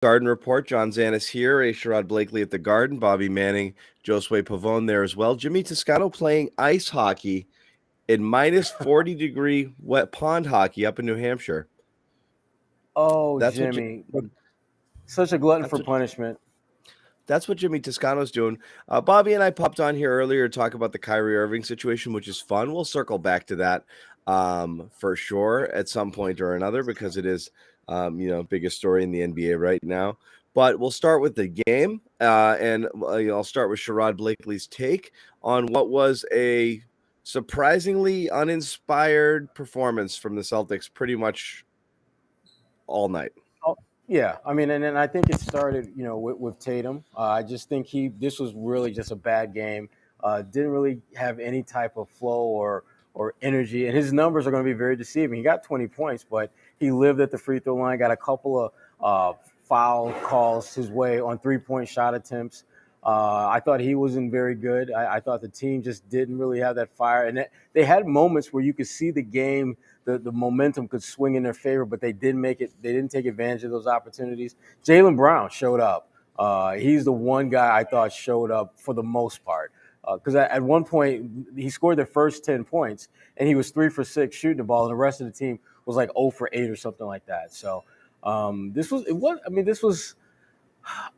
Garden Report. John Zannis here. Sherrod Blakely at the Garden. Bobby Manning, Josue Pavon there as well. Jimmy Toscano playing ice hockey in minus 40-degree wet pond hockey up in New Hampshire. Oh, That's Jimmy. Such a glutton for what, punishment. that's what Jimmy Toscano's doing. Bobby and I popped on here earlier to talk about the Kyrie Irving situation, which is fun. We'll circle back to that for sure at some point or another because it is, biggest story in the NBA right now. But we'll start with the game, and I'll start with Sherrod Blakely's take on what was a surprisingly uninspired performance from the Celtics pretty much all night. Oh, yeah, I mean, and I think it started, with Tatum. I just think this was really just a bad game. Didn't really have any type of flow or energy, and his numbers are going to be very deceiving. He got 20 points, but he lived at the free throw line, got a couple of foul calls his way on 3-point shot attempts. I thought he wasn't very good. I thought the team just didn't really have that fire, and they had moments where you could see the game. The momentum could swing in their favor, but they didn't make it. They didn't take advantage of those opportunities. Jaylen Brown showed up. He's the one guy I thought showed up for the most part. Because at one point he scored the first 10 points, and he was 3 for 6 shooting the ball, and the rest of the team was like 0 for 8 or something like that. So this was.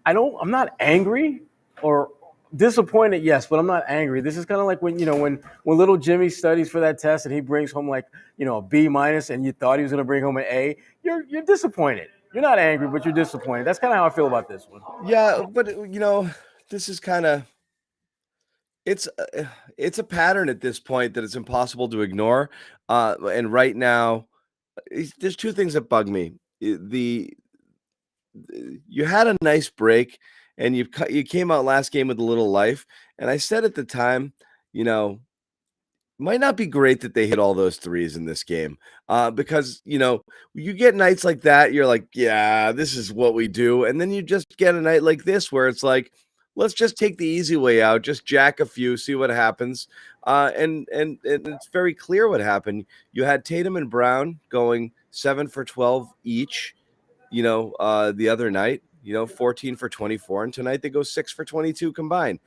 I'm not angry or disappointed, yes, but I'm not angry. This is kind of like when little Jimmy studies for that test and he brings home like a B minus, and you thought he was going to bring home an A. You're disappointed. You're not angry, but you're disappointed. That's kind of how I feel about this one. Yeah, but this is kind of it's a pattern at this point that it's impossible to ignore. And right now, there's two things that bug me. You had a nice break, and you came out last game with a little life. And I said at the time, might not be great that they hit all those threes in this game, because you get nights like that. You're like, yeah, this is what we do, and then you just get a night like this where it's like, let's just take the easy way out, just jack a few, see what happens, and it's very clear what happened. You had Tatum and Brown going 7 for 12 each, the other night, 14 for 24. And tonight they go 6 for 22 combined.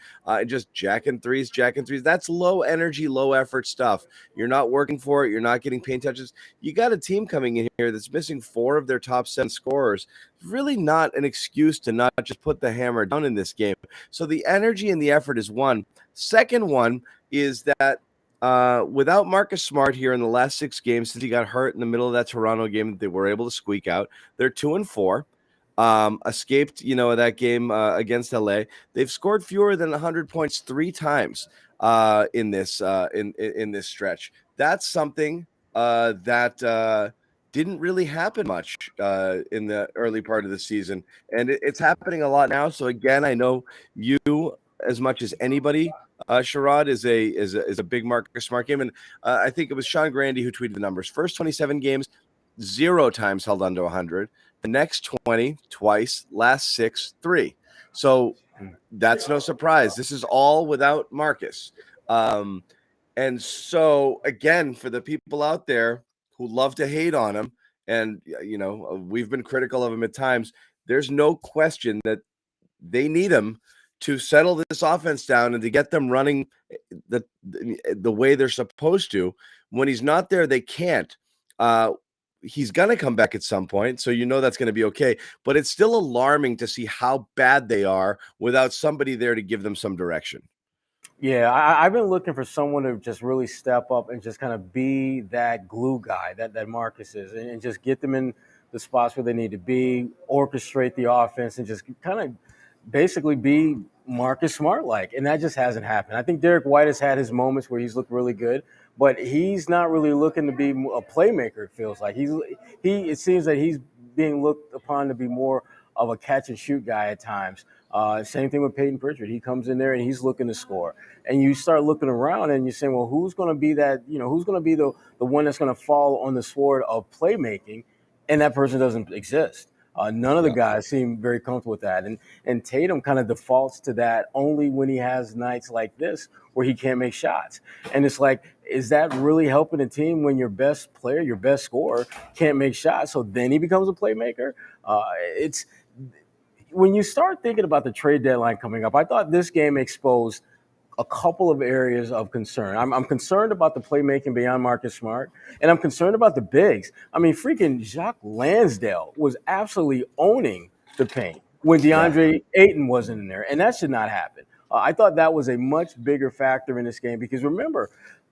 Just jacking threes. That's low energy, low effort stuff. You're not working for it. You're not getting paint touches. You got a team coming in here that's missing 4 of their top 7 scorers. Really not an excuse to not just put the hammer down in this game. So the energy and the effort is one. Second one is that without Marcus Smart here in the last 6 games, since he got hurt in the middle of that Toronto game that they were able to squeak out, they're 2-4. Escaped, that game against LA. They've scored fewer than 100 points 3 times in this in this stretch. That's something that didn't really happen much in the early part of the season, and it's happening a lot now. So again, I know you, as much as anybody, Sherrod, is a big Marcus Smart game, and I think it was Sean Grandy who tweeted the numbers. First 27 games, 0 times held under 100. The next 20, twice. Last 6, 3. So that's no surprise. This is all without Marcus. And so, again, for the people out there who love to hate on him, and, we've been critical of him at times, there's no question that they need him to settle this offense down and to get them running the way they're supposed to. When he's not there, they can't. He's going to come back at some point, so that's going to be okay. But it's still alarming to see how bad they are without somebody there to give them some direction. Yeah, I've been looking for someone to just really step up and just kind of be that glue guy that Marcus is, and just get them in the spots where they need to be, orchestrate the offense, and just kind of basically be Marcus Smart-like. And that just hasn't happened. I think Derek White has had his moments where he's looked really good, but he's not really looking to be a playmaker, it feels like. It seems that he's being looked upon to be more of a catch-and-shoot guy at times. Same thing with Peyton Pritchard. He comes in there and he's looking to score. And you start looking around and you're saying, well, who's going to be that, who's going to be the one that's going to fall on the sword of playmaking? And that person doesn't exist. None of the guys seem very comfortable with that. And Tatum kind of defaults to that only when he has nights like this where he can't make shots. And it's like, is that really helping the team when your best player, your best scorer, can't make shots? So then he becomes a playmaker? when you start thinking about the trade deadline coming up, I thought this game exposed a couple of areas of concern. I'm concerned about the playmaking beyond Marcus Smart, and I'm concerned about the bigs. I mean, freaking Jacques Lansdale was absolutely owning the paint when Yeah. DeAndre Ayton wasn't in there, and that should not happen. I thought that was a much bigger factor in this game because remember,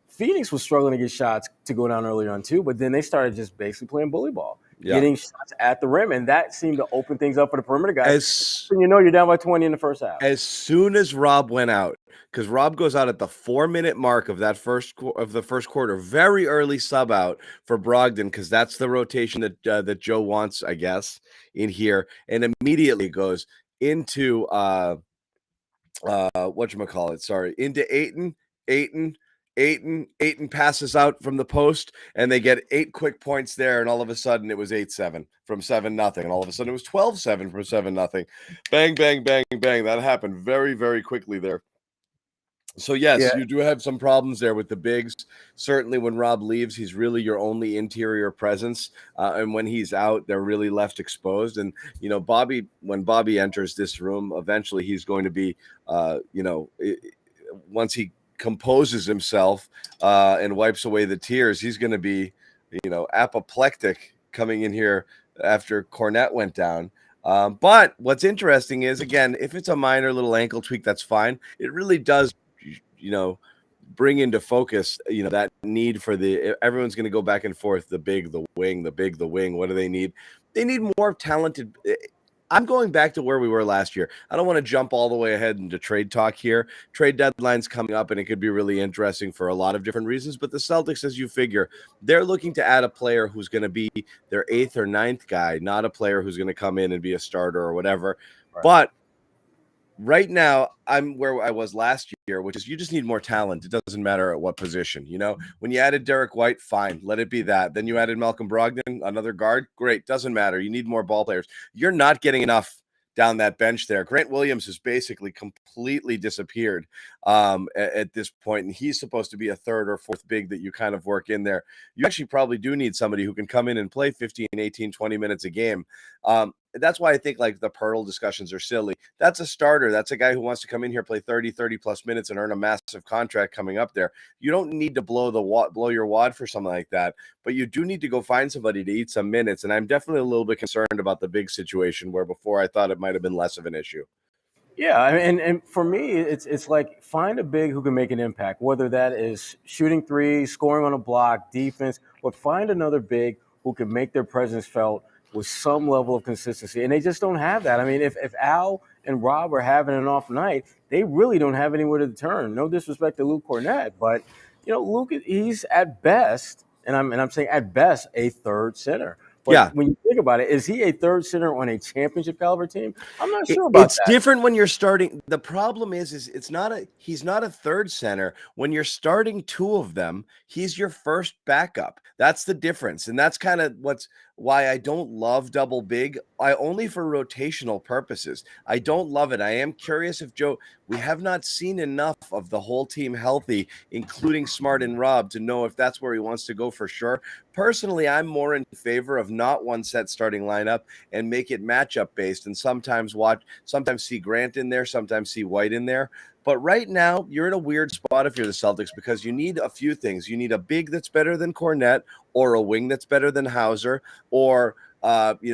Phoenix was struggling to get shots to go down earlier on too, but then they started just basically playing bully ball, Yeah. getting shots at the rim, and that seemed to open things up for the perimeter guys. As And you know, you're down by 20 in the first half. as soon as Rob went out, because Rob goes out at the 4-minute mark of the first quarter, very early sub out for Brogdon, because that's the rotation that Joe wants, I guess, in here, and immediately goes into whatchamacallit, sorry, into Ayton passes out from the post, and they get 8 quick points there, and all of a sudden it was 8-7 from 7-0, and all of a sudden it was 12-7 from 7-0. Bang, bang, bang, bang. That happened very, very quickly there. So yes, Yeah. you do have some problems there with the bigs. Certainly, when Rob leaves, he's really your only interior presence, and when he's out, they're really left exposed. And Bobby, when Bobby enters this room, eventually he's going to be, once he composes himself and wipes away the tears, he's going to be, apoplectic coming in here after Cornette went down. But what's interesting is, again, if it's a minor little ankle tweak, that's fine. It really does bring into focus, that need for everyone's going to go back and forth, the big, the wing, the big, the wing. What do they need? They need more talented. I'm going back to where we were last year. I don't want to jump all the way ahead into trade talk here. Trade deadline's coming up, and it could be really interesting for a lot of different reasons. But the Celtics, as you figure, they're looking to add a player who's going to be their 8th or 9th guy, not a player who's going to come in and be a starter or whatever. Right. But right now, I'm where I was last year, which is you just need more talent. It doesn't matter at what position. When you added Derek White, fine, let it be that. Then you added Malcolm Brogdon, another guard, great, doesn't matter. You need more ball players. You're not getting enough down that bench there. Grant Williams has basically completely disappeared at this point, and he's supposed to be a 3rd or 4th big that you kind of work in there. You actually probably do need somebody who can come in and play 15, 18, 20 minutes a game. That's why I think like the Pirtle discussions are silly. That's a starter. That's a guy who wants to come in here, play 30 plus minutes and earn a massive contract coming up there. You don't need to blow your wad for something like that, but you do need to go find somebody to eat some minutes. And I'm definitely a little bit concerned about the big situation where before I thought it might have been less of an issue. Yeah, and for me, it's like find a big who can make an impact, whether that is shooting threes, scoring on a block, defense, but find another big who can make their presence felt with some level of consistency. And they just don't have that. I mean, if Al and Rob are having an off night, they really don't have anywhere to turn. No disrespect to Luke Cornett, but Luke, he's at best, and I'm saying at best, a 3rd center. But when you think about it, is he a 3rd center on a championship caliber team? I'm not sure about that. It's different when you're starting. The problem is he's not a 3rd center. When you're starting 2 of them, he's your first backup. That's the difference. And that's kind of why I don't love double big. Only for rotational purposes. I don't love it. I am curious if we have not seen enough of the whole team healthy, including Smart and Rob, to know if that's where he wants to go for sure. Personally, I'm more in favor of not one set starting lineup and make it matchup based, and sometimes see Grant in there, sometimes see White in there. But right now, you're in a weird spot if you're the Celtics because you need a few things. You need a big that's better than Cornette, or a wing that's better than Hauser, or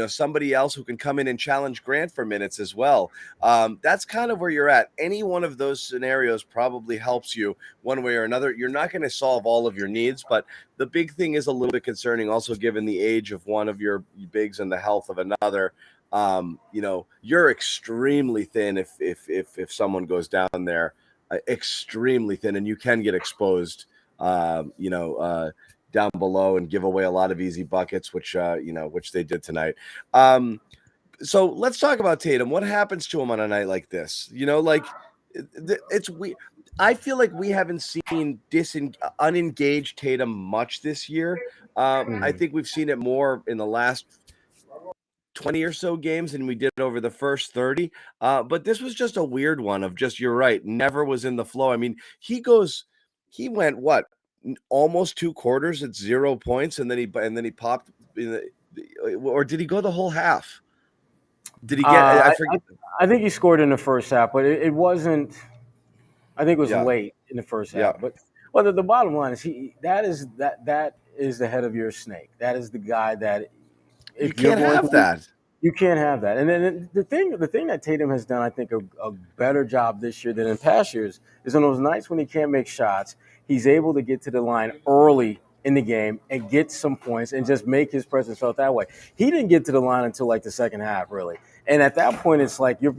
somebody else who can come in and challenge Grant for minutes as well. That's kind of where you're at. Any one of those scenarios probably helps you one way or another. You're not going to solve all of your needs, but the big thing is a little bit concerning also given the age of one of your bigs and the health of another. You're extremely thin if someone goes down there, extremely thin, and you can get exposed, down below and give away a lot of easy buckets, which they did tonight. So let's talk about Tatum. What happens to him on a night like this? It's we. I feel like we haven't seen unengaged Tatum much this year. I think we've seen it more in the last 20 or so games than we did over the first 30. But this was just a weird one of just, you're right, never was in the flow. I mean, he went what? Almost 2 quarters at 0 points, and then he popped or did he go the whole half? Did he get? I I, forget. I think he scored in the first half, but it wasn't. I think it was Yeah, late in the first yeah. half. But well, the bottom line is that is the head of your snake. That is the guy that You if you're can't going to have be, that. you can't have that. And then the thing that Tatum has done, I think, a better job this year than in past years is on those nights when he can't make shots, he's able to get to the line early in the game and get some points and just make his presence felt that way. He didn't get to the line until like the second half, really. And at that point, it's like you're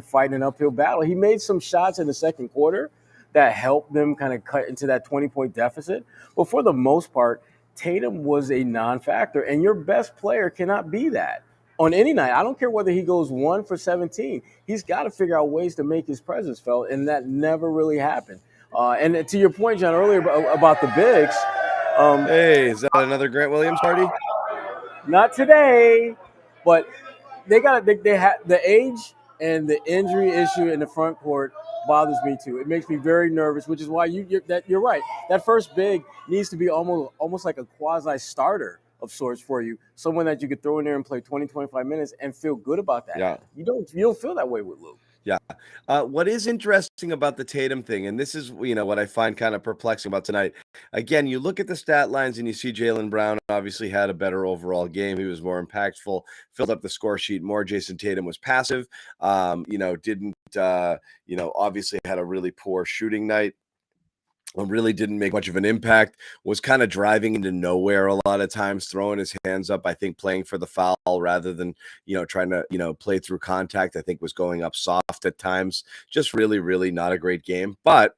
fighting an uphill battle. He made some shots in the second quarter that helped them kind of cut into that 20-point deficit. But for the most part, Tatum was a non-factor, and your best player cannot be that on any night. I don't care whether he goes 1 for 17. He's got to figure out ways to make his presence felt, and that never really happened. And to your point, John, earlier about the bigs, Hey, is that another Grant Williams party? not today, but they had the age and the injury issue in the front court bothers me too. It makes me very nervous, which is why you're right. That first big needs to be almost like a quasi starter of sorts for you, someone that you could throw in there and play 20, 25 minutes and feel good about that. Yeah. You don't feel that way with Luke. Yeah. What is interesting about the Tatum thing, and this is what I find kind of perplexing about tonight. Again, you look at the stat lines and you see Jaylen Brown obviously had a better overall game. He was more impactful, filled up the score sheet more. Jason Tatum was passive. Didn't obviously had a really poor shooting night. Really didn't make much of an impact, was kind of driving into nowhere a lot of times, throwing his hands up, I think playing for the foul rather than, trying to, play through contact. I think was going up soft at times. Just really, really not a great game. But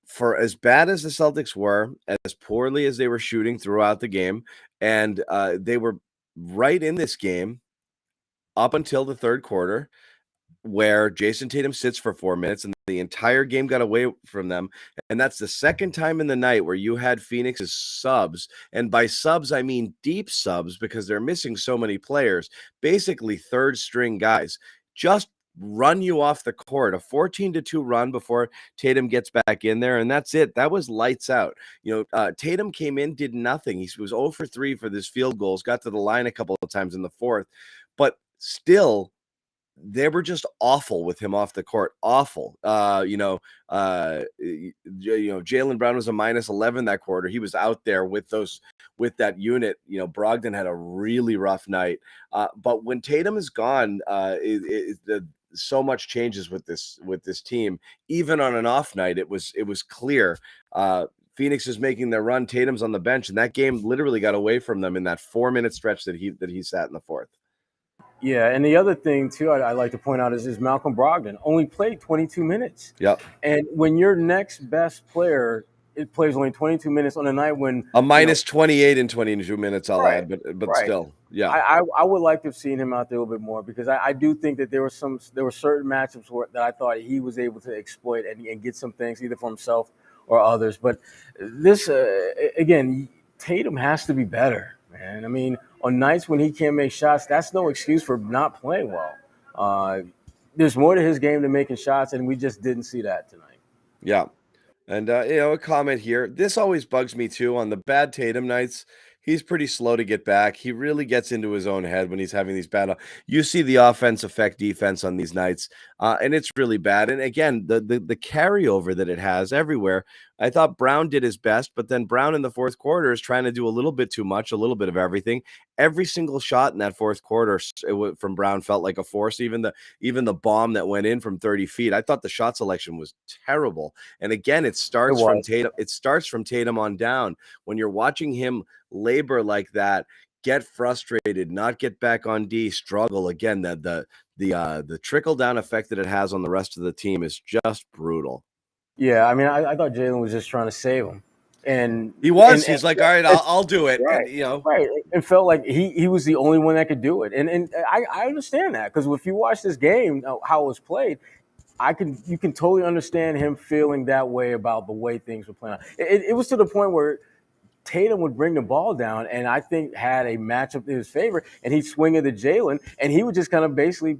for as bad as the Celtics were, as poorly as they were shooting throughout the game, and they were right in this game up until the third quarter, where Jason Tatum sits for 4 minutes and the entire game got away from them. And that's the second time in the night where you had Phoenix's subs. And by subs, I mean deep subs because they're missing so many players, basically third string guys, just run you off the court, a 14-2 run before Tatum gets back in there. And that's it. That was lights out. Tatum came in, did nothing. He was 0 for 3 for this field goals, got to the line a couple of times in the fourth, but still, they were just awful with him off the court. Awful. Jaylen Brown was a -11 that quarter. He was out there with that unit. Brogdon had a really rough night. But when Tatum is gone, so much changes with this team. Even on an off night, it was clear. Phoenix is making their run. Tatum's on the bench, and that game literally got away from them in that 4-minute stretch that he sat in the fourth. Yeah, and the other thing too, I like to point out is Malcolm Brogdon only played 22 minutes. Yep. And when your next best player it plays only 22 minutes on a night when a -28 in 22 minutes, I'll add, but right. still, yeah. I would like to have seen him out there a little bit more because I do think that there were certain matchups that I thought he was able to exploit and get some things either for himself or others. But this again, Tatum has to be better, man. I mean, on nights when he can't make shots, that's no excuse for not playing well. There's more to his game than making shots, and we just didn't see that tonight. Yeah. And, a comment here. This always bugs me, too. On the bad Tatum nights, he's pretty slow to get back. He really gets into his own head when he's having these bad. You see the offense affect defense on these nights, and it's really bad. And, again, the carryover that it has everywhere. I thought Brown did his best, but then Brown in the fourth quarter is trying to do a little bit too much, a little bit of everything. Every single shot in that fourth quarter from Brown felt like a force. Even the bomb that went in from 30 feet. I thought the shot selection was terrible. And again, it starts from Tatum. It starts from Tatum on down. When you're watching him labor like that, get frustrated, not get back on D, struggle again. The trickle down effect that it has on the rest of the team is just brutal. Yeah, I mean, I thought Jaylen was just trying to save him, and he's like, all right, I'll do it, right, and right. It felt like he was the only one that could do it, and I understand that because if you watch this game, how it was played, you can totally understand him feeling that way about the way things were playing out. It was to the point where Tatum would bring the ball down and I think had a matchup in his favor, and he'd swing it to Jaylen, and he would just kind of basically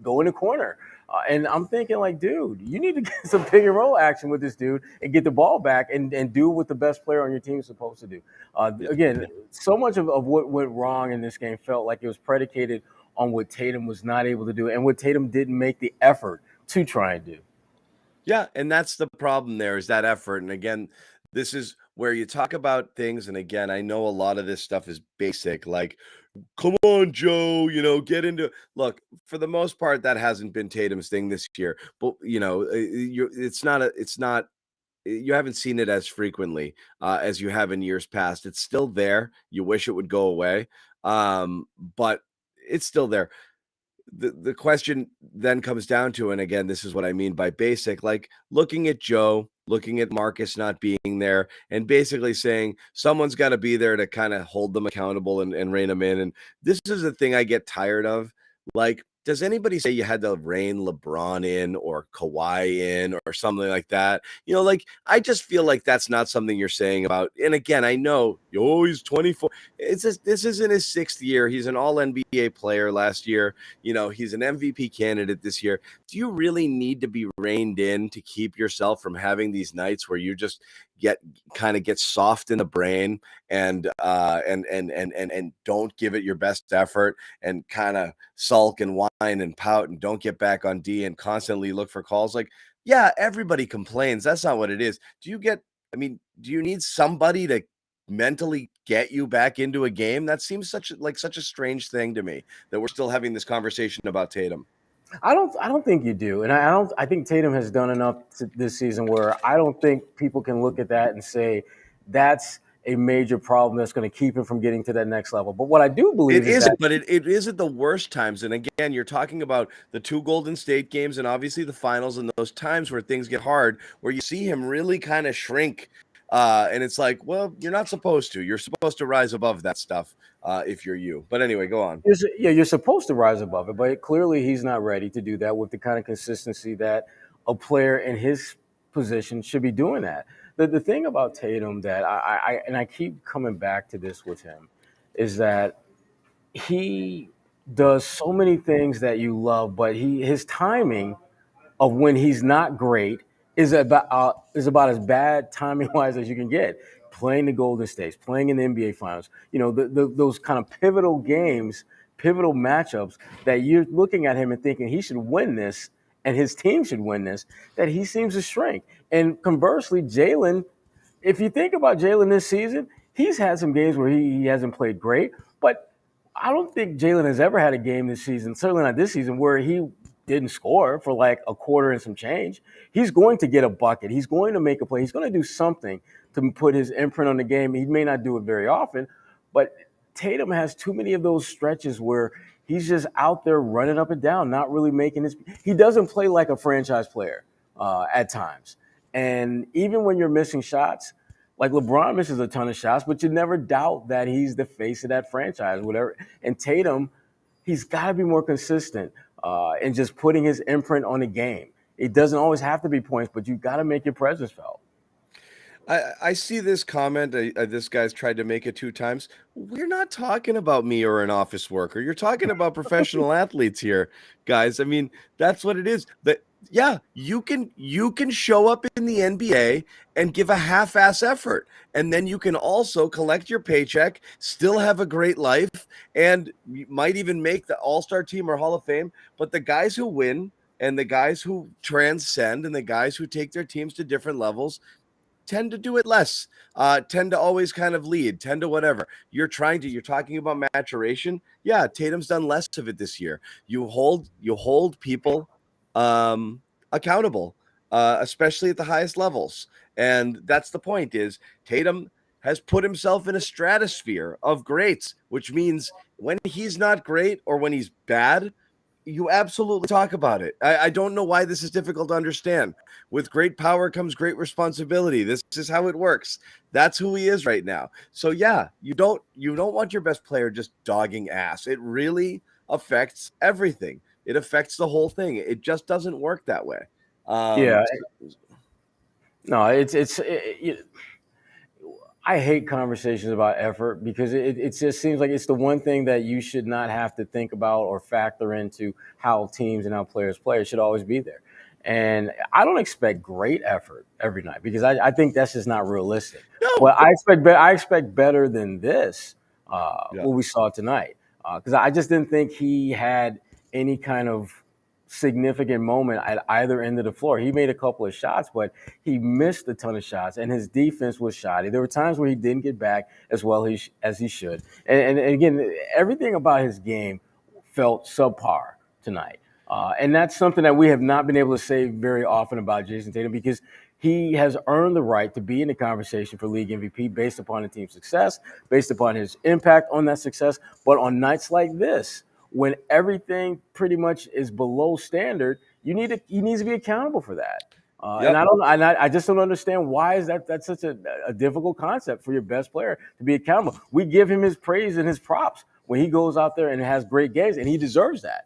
go in the corner. And I'm thinking, like, dude, you need to get some pick and roll action with this dude and get the ball back and do what the best player on your team is supposed to do. Again, so much of what went wrong in this game felt like it was predicated on what Tatum was not able to do and what Tatum didn't make the effort to try and do. Yeah, and that's the problem there is that effort. And again, this is where you talk about things. And again, I know a lot of this stuff is basic, like, come on, Joe, get into look, for the most part, that hasn't been Tatum's thing this year. But it's not you haven't seen it as frequently as you have in years past. It's still there. You wish it would go away. But it's still there. The question then comes down to, and again, this is what I mean by basic, like looking at Joe, looking at Marcus not being there, and basically saying someone's got to be there to kind of hold them accountable and rein them in. And this is the thing I get tired of. Like, does anybody say you had to rein LeBron in or Kawhi in or something like that? Like, I just feel like that's not something you're saying about. And again, I know, he's 24. This isn't his sixth year. He's an all NBA player last year. He's an MVP candidate this year. Do you really need to be reined in to keep yourself from having these nights where you just get soft in the brain and don't give it your best effort and kind of sulk and whine and pout and don't get back on D and constantly look for calls? Like, yeah, everybody complains. That's not what it is. Do you need somebody to mentally get you back into a game? That seems such a strange thing to me that we're still having this conversation about Tatum. I don't think you do, and I think Tatum has done enough this season where I don't think people can look at that and say that's a major problem that's going to keep him from getting to that next level. But what I do believe it is isn't, that but it isn't the worst times. And again, you're talking about the two Golden State games and obviously the finals and those times where things get hard, where you see him really kind of shrink. And it's like, well, you're not supposed to. You're supposed to rise above that stuff if you're you. But anyway, go on. you're supposed to rise above it, but clearly he's not ready to do that with the kind of consistency that a player in his position should be doing that. The thing about Tatum that I keep coming back to this with him is that he does so many things that you love, but his timing of when he's not great is about as bad timing wise as you can get. Playing the Golden States, playing in the NBA Finals, those kind of pivotal games, pivotal matchups that you're looking at him and thinking he should win this and his team should win this, that he seems to shrink. And conversely, Jalen, if you think about Jalen this season, he's had some games where he hasn't played great, but I don't think Jalen has ever had a game this season, certainly not this season, where he didn't score for like a quarter and some change. He's going to get a bucket. He's going to make a play. He's going to do something to put his imprint on the game. He may not do it very often, but Tatum has too many of those stretches where he's just out there running up and down, not really making his. He doesn't play like a franchise player at times. And even when you're missing shots, like LeBron misses a ton of shots, but you never doubt that he's the face of that franchise, whatever. And Tatum, he's got to be more consistent in just putting his imprint on the game. It doesn't always have to be points, but you've got to make your presence felt. I see this comment. This guy's tried to make it two times. We're not talking about me or an office worker. You're talking about professional athletes here, guys. I mean, that's what it is. Yeah, you can show up in the NBA and give a half-ass effort, and then you can also collect your paycheck, still have a great life, and you might even make the All-Star team or Hall of Fame. But the guys who win and the guys who transcend and the guys who take their teams to different levels tend to do it less, tend to always kind of lead, tend to whatever. You're talking about maturation. Yeah, Tatum's done less of it this year. You hold people accountable, especially at the highest levels. And that's the point is Tatum has put himself in a stratosphere of greats, which means when he's not great or when he's bad, you absolutely talk about it. I don't know why this is difficult to understand. With great power comes great responsibility. This is how it works. That's who he is right now. So yeah, you don't want your best player just dogging ass. It really affects everything. It affects the whole thing. It just doesn't work that way. Yeah, no, I hate conversations about effort because it just seems like it's the one thing that you should not have to think about or factor into how teams and how players play. It should always be there. And I don't expect great effort every night because I think that's just not realistic. No. But I expect better than this, Yeah. what we saw tonight. because I just didn't think he had any kind of significant moment at either end of the floor. He made a couple of shots, but he missed a ton of shots, and his defense was shoddy. There were times where he didn't get back as well as he should. And again, everything about his game felt subpar tonight. And that's something that we have not been able to say very often about Jason Tatum, because he has earned the right to be in the conversation for league MVP based upon the team's success, based upon his impact on that success. But on nights like this, when everything pretty much is below standard, he needs to be accountable for that. Yep. And I just don't understand why is that's such a difficult concept for your best player to be accountable. We give him his praise and his props when he goes out there and has great games, and he deserves that.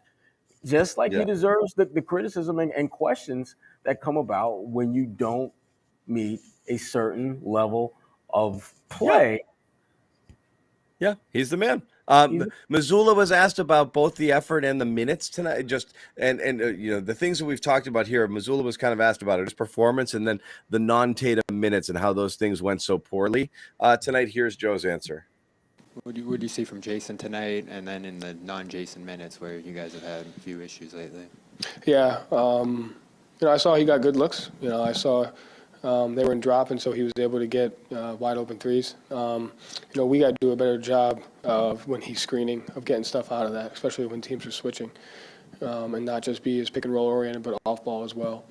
Just like he deserves the criticism and questions that come about when you don't meet a certain level of play. Yeah, he's the man. Mazzulla was asked about both the effort and the minutes tonight. And the things that we've talked about here. Mazzulla was kind of asked about his performance and then the non-Tatum minutes and how those things went so poorly tonight. Here's Joe's answer. What do you see from Jason tonight, and then in the non-Jason minutes where you guys have had a few issues lately? Yeah, I saw he got good looks. I saw they were in drop, and so he was able to get wide open threes. We got to do a better job of when he's screening, of getting stuff out of that, especially when teams are switching, and not just be as pick and roll oriented, but off ball as well.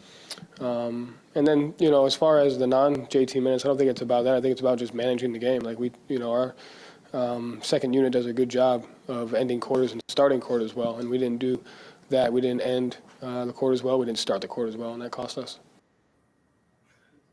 And then, as far as the non-JT minutes, I don't think it's about that. I think it's about just managing the game. Like our second unit does a good job of ending quarters and starting quarters well, and we didn't do that. We didn't end the quarters well. We didn't start the quarters well, and that cost us.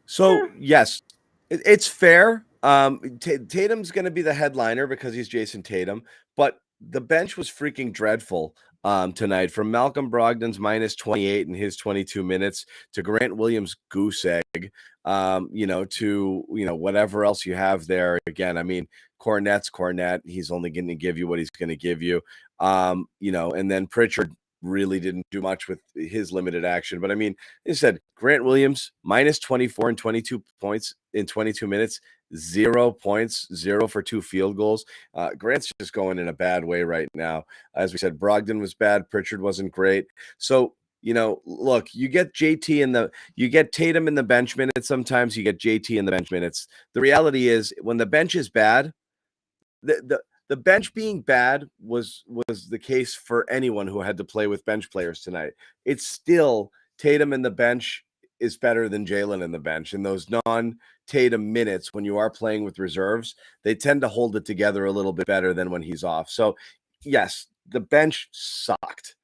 So, yes, it's fair. Tatum's going to be the headliner because he's Jason Tatum, but the bench was freaking dreadful tonight, from Malcolm Brogdon's minus 28 in his 22 minutes to Grant Williams' goose egg, to whatever else you have there. Again, I mean, Cornette's Cornette. He's only going to give you what he's going to give you. And then Pritchard really didn't do much with his limited action. But I mean, they said Grant Williams minus 24 and 22 points in 22 minutes, 0 points, 0 for 2 field goals. Grant's just going in a bad way right now. As we said, Brogdon was bad. Pritchard wasn't great. So, look, you get Tatum in the bench minutes. Sometimes you get JT in the bench minutes. The reality is when the bench is bad, the bench being bad was the case for anyone who had to play with bench players tonight. It's still Tatum in the bench is better than Jalen in the bench. And those non-Tatum minutes, when you are playing with reserves, they tend to hold it together a little bit better than when he's off. So, yes, the bench sucked.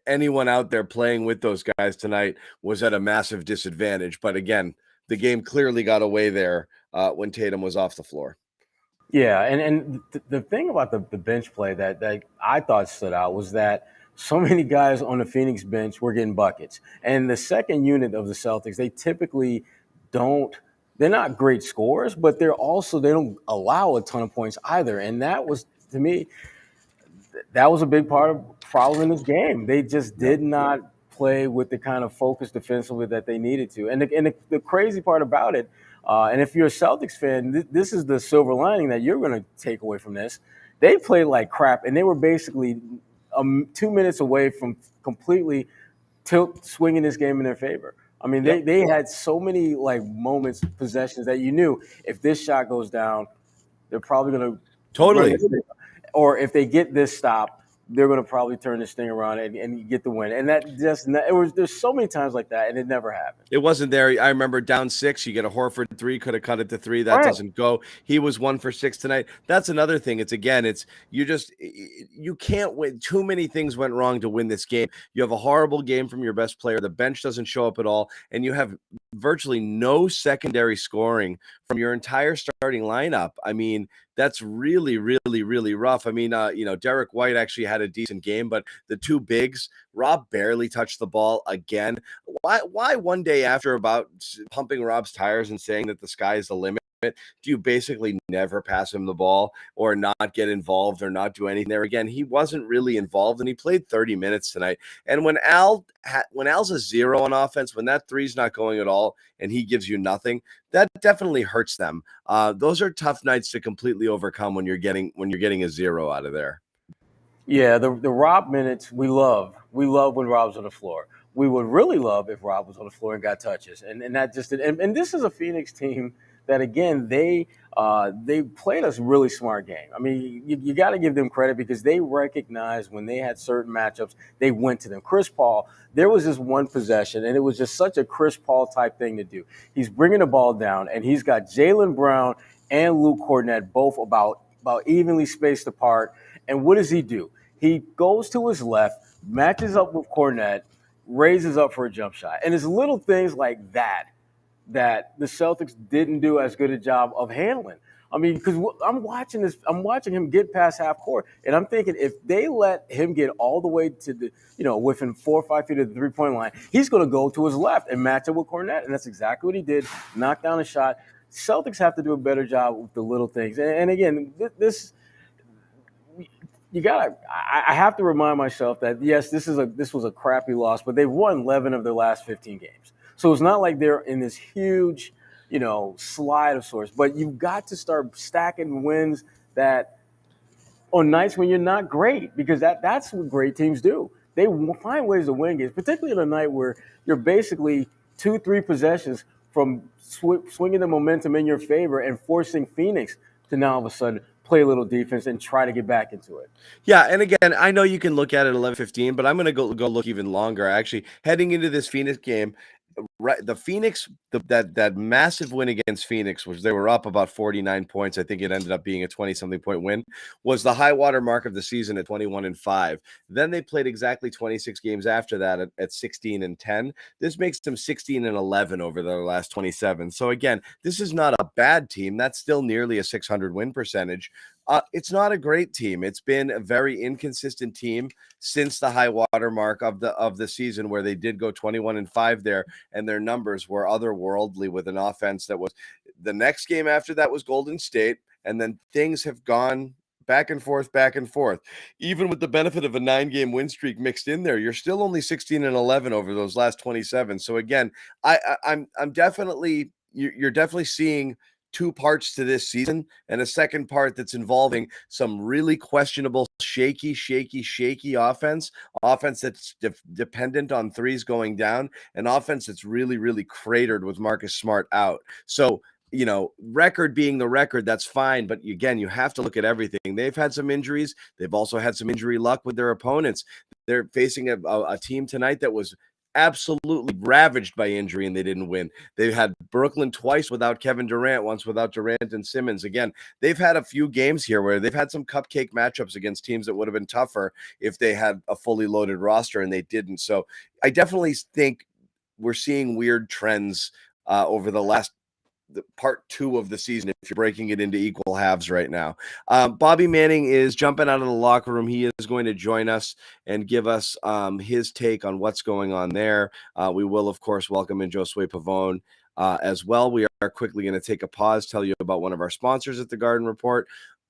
Anyone out there playing with those guys tonight was at a massive disadvantage. But again, the game clearly got away there when Tatum was off the floor. Yeah, and the thing about the bench play that I thought stood out was that so many guys on the Phoenix bench were getting buckets. And the second unit of the Celtics, they typically they're not great scorers, but they don't allow a ton of points either. And that was, to me, that was a big part of the problem in this game. They just did not play with the kind of focus defensively that they needed to. And the crazy part about it, and if you're a Celtics fan, this is the silver lining that you're going to take away from this. They played like crap, and they were basically 2 minutes away from completely swinging this game in their favor. I mean, they had so many moments, possessions that you knew if this shot goes down, they're probably going to totally. Or if they get this stop, they're going to probably turn this thing around and get the win. And that just there's so many times like that, and it never happened. It wasn't there. I remember down 6, you get a Horford 3, could have cut it to 3. That doesn't go. He was 1 for 6 tonight. That's another thing. You can't win. Too many things went wrong to win this game. You have a horrible game from your best player. The bench doesn't show up at all, and you have virtually no secondary scoring from your entire starting lineup. I mean, that's really, really, really rough. I mean, Derek White actually had a decent game, but the two bigs, Rob barely touched the ball again. Why one day after about pumping Rob's tires and saying that the sky is the limit, do you basically never pass him the ball or not get involved or not do anything there? Again, he wasn't really involved, and he played 30 minutes tonight. And when Al's a 0 on offense, when that 3's not going at all and he gives you nothing, that definitely hurts them. Those are tough nights to completely overcome when you're getting a 0 out of there. Yeah, the Rob minutes we love. We love when Rob's on the floor. We would really love if Rob was on the floor and got touches. And that just and this is a Phoenix team that again they played us really smart game. I mean, you got to give them credit because they recognized when they had certain matchups, they went to them. Chris Paul, there was this one possession, and it was just such a Chris Paul type thing to do. He's bringing the ball down, and he's got Jaylen Brown and Luke Kornet both about evenly spaced apart. And what does he do? He goes to his left, matches up with Kornet, raises up for a jump shot. And it's little things like that the Celtics didn't do as good a job of handling. I mean, because I'm watching him get past half court, and I'm thinking if they let him get all the way to the, within 4 or 5 feet of the 3-point line, he's going to go to his left and match up with Kornet, and that's exactly what he did. Knock down a shot. Celtics have to do a better job with the little things, and again, this you gotta. I have to remind myself that yes, this was a crappy loss, but they've won 11 of their last 15 games. So it's not like they're in this huge, slide of sorts. But you've got to start stacking wins that on nights when you're not great, because that's what great teams do. They find ways to win games, particularly on a night where you're basically 2-3 possessions from swinging the momentum in your favor and forcing Phoenix to now all of a sudden play a little defense and try to get back into it. Yeah, and again, I know you can look at it 11-15, but I'm going to go look even longer. Actually, heading into this Phoenix game, right, the Phoenix, that massive win against Phoenix, which they were up about 49 points. I think it ended up being a 20-something point win, was the high water mark of the season at 21-5. Then they played exactly 26 games after that at 16-10. This makes them 16-11 over their last 27. So again, this is not a bad team. That's still nearly a 600 win percentage. It's not a great team. It's been a very inconsistent team since the high water mark of the season, where they did go 21-5 there, and their numbers were otherworldly with an offense that was. The next game after that was Golden State, and then things have gone back and forth, back and forth. Even with the benefit of a 9-game win streak mixed in there, you're still only 16-11 over those last 27. So again, I'm definitely you're definitely seeing two parts to this season, and a second part that's involving some really questionable, shaky offense that's dependent on threes going down, an offense that's really, really cratered with Marcus Smart out. So, record being the record, that's fine. But again, you have to look at everything. They've had some injuries. They've also had some injury luck with their opponents. They're facing a team tonight that was absolutely ravaged by injury, and they didn't win. They had Brooklyn twice without Kevin Durant, once without Durant and Simmons. Again, they've had a few games here where they've had some cupcake matchups against teams that would have been tougher if they had a fully loaded roster, and they didn't. So I definitely think we're seeing weird trends over the last part 2 of the season, if you're breaking it into equal halves right now. Bobby Manning is jumping out of the locker room. He is going to join us and give us his take on what's going on there. We will, of course, welcome in Josue Pavon as well. We are quickly going to take a pause, tell you about one of our sponsors at the Garden Report.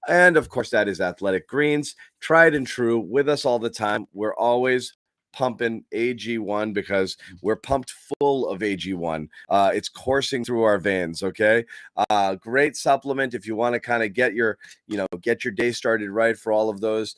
And of course, that is Athletic Greens, tried and true, with us all the time. We're always pumping AG1 because we're pumped full of AG1. It's coursing through our veins. Okay. Great supplement if you want to kind of get your day started right for all of those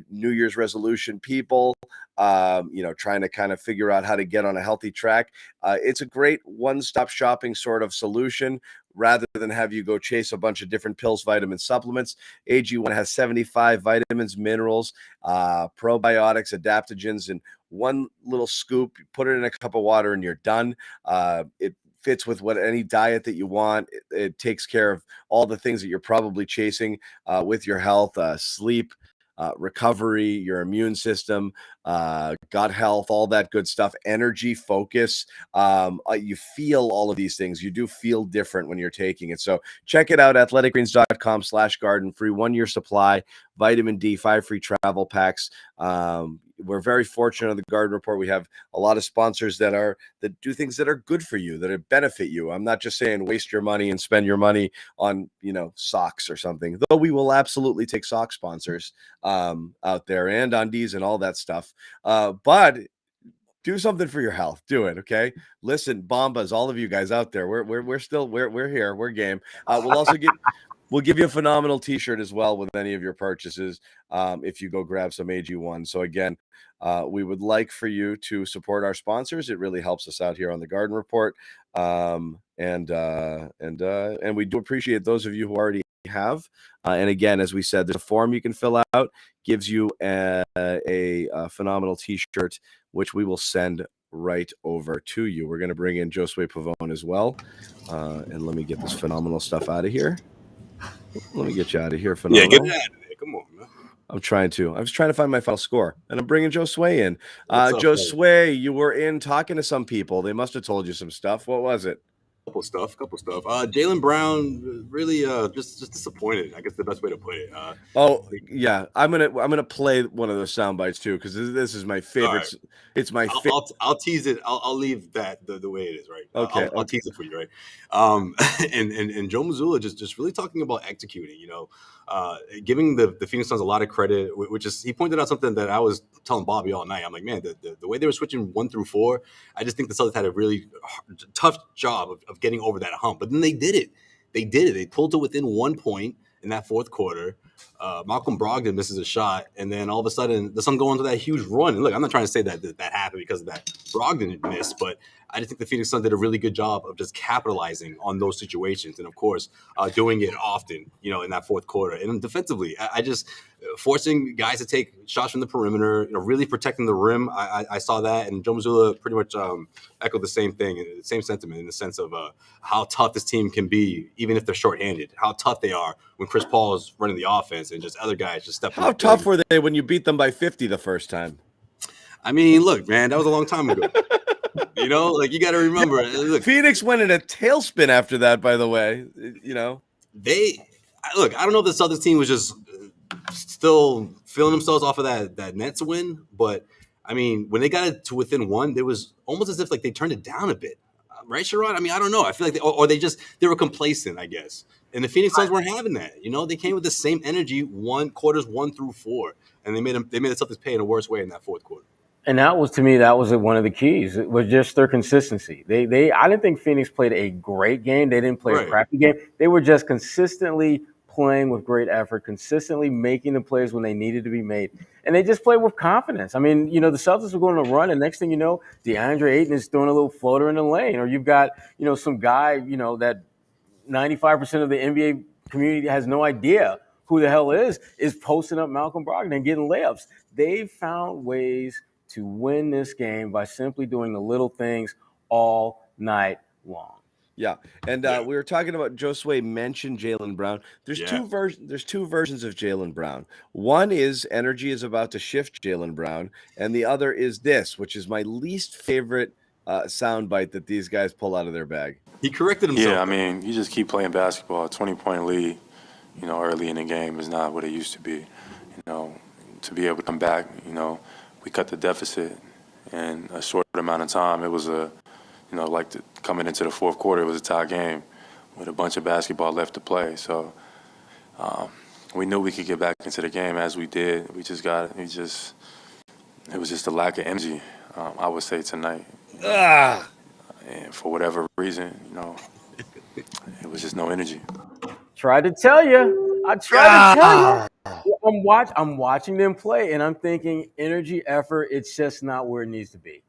New Year's resolution people, trying to kind of figure out how to get on a healthy track. It's a great one-stop shopping sort of solution rather than have you go chase a bunch of different pills, vitamins, supplements. AG1 has 75 vitamins, minerals, probiotics, adaptogens, and one little scoop. You put it in a cup of water and you're done. It fits with any diet that you want. It takes care of all the things that you're probably chasing with your health, sleep, recovery, your immune system, gut health, all that good stuff, energy, focus. You feel all of these things. You do feel different when you're taking it. So check it out, athleticgreens.com/garden, free 1-year supply, vitamin D, 5 free travel packs. We're very fortunate on the Garden Report. We have a lot of sponsors that do things that are good for you, that benefit you. I'm not just saying waste your money and spend your money on, socks or something, though we will absolutely take sock sponsors out there, and undies and all that stuff. But do something for your health. Do it. Okay. Listen, Bombas, all of you guys out there, we're still here. We're game. We'll also get We'll give you a phenomenal T-shirt as well with any of your purchases if you go grab some AG1. So again, we would like for you to support our sponsors. It really helps us out here on the Garden Report, and we do appreciate those of you who already have. And again, as we said, there's a form you can fill out, gives you a phenomenal T-shirt, which we will send right over to you. We're going to bring in Josue Pavon as well. And let me get this phenomenal stuff out of here. Let me get you out of here. Phenomenal. Yeah, get it out of there. Come on, man. I was trying to find my final score, and I'm bringing Josue in. What's up, Josue, you were in talking to some people. They must have told you some stuff. What was it? Couple stuff. Jaylen Brown really just disappointed. I guess the best way to put it. Yeah, I'm gonna play one of those sound bites too, because this is my favorite. Right. It's my favorite. I'll tease it. I'll leave that the way it is, right? Okay. I'll tease it for you, right? And Joe Mazzulla just really talking about executing. Giving the Phoenix Suns a lot of credit, which is he pointed out something that I was telling Bobby all night. I'm like, man, the way they were switching 1 through 4, I just think the Celtics had a really tough job of getting over that hump. But then they did it. They pulled to within 1 point in that fourth quarter. Malcolm Brogdon misses a shot, and then all of a sudden the Suns go into that huge run. And look, I'm not trying to say that happened because of that Brogdon miss, but I just think the Phoenix Suns did a really good job of just capitalizing on those situations, and of course, doing it often, in that fourth quarter. And defensively, I just forcing guys to take shots from the perimeter, really protecting the rim. I saw that, and Joe Mazzulla pretty much echoed the same thing, the same sentiment in the sense of how tough this team can be, even if they're shorthanded. How tough they are when Chris Paul is running the offense and just other guys just stepping. How tough were they when you beat them by 50 the first time? I mean, look, man, that was a long time ago. You got to remember. Look, Phoenix went in a tailspin after that, by the way. I don't know if the Celtics team was just still feeling themselves off of that Nets win, but I mean, when they got it to within 1, there was almost as if like they turned it down a bit, right, Sherrod? I mean, I don't know. I feel like they were complacent, I guess. And the Phoenix Suns weren't having that. They came with the same energy, quarters 1 through 4, and they made the Celtics pay in a worse way in that fourth quarter. And that was one of the keys. It was just their consistency. I didn't think Phoenix played a great game. They didn't play a crappy game. They were just consistently playing with great effort, consistently making the plays when they needed to be made. And they just played with confidence. I mean, the Celtics were going to run, and next thing you know, DeAndre Ayton is throwing a little floater in the lane. Or you've got, some guy, that 95% of the NBA community has no idea who the hell is posting up Malcolm Brogdon and getting layups. They've found ways to win this game by simply doing the little things all night long. Yeah, and we were talking about Josue mentioned Jaylen Brown. There's two versions of Jaylen Brown. One is energy is about to shift Jaylen Brown, and the other is this, which is my least favorite soundbite that these guys pull out of their bag. He corrected himself. Yeah, I mean, you just keep playing basketball. A 20-point lead, early in the game is not what it used to be. To be able to come back, we cut the deficit in a short amount of time. It was coming into the fourth quarter, it was a tie game with a bunch of basketball left to play. So we knew we could get back into the game as we did. It was just a lack of energy, I would say, tonight. And for whatever reason, it was just no energy. Tried to tell you. I tried to tell you. I'm watching them play, and I'm thinking energy, effort, it's just not where it needs to be.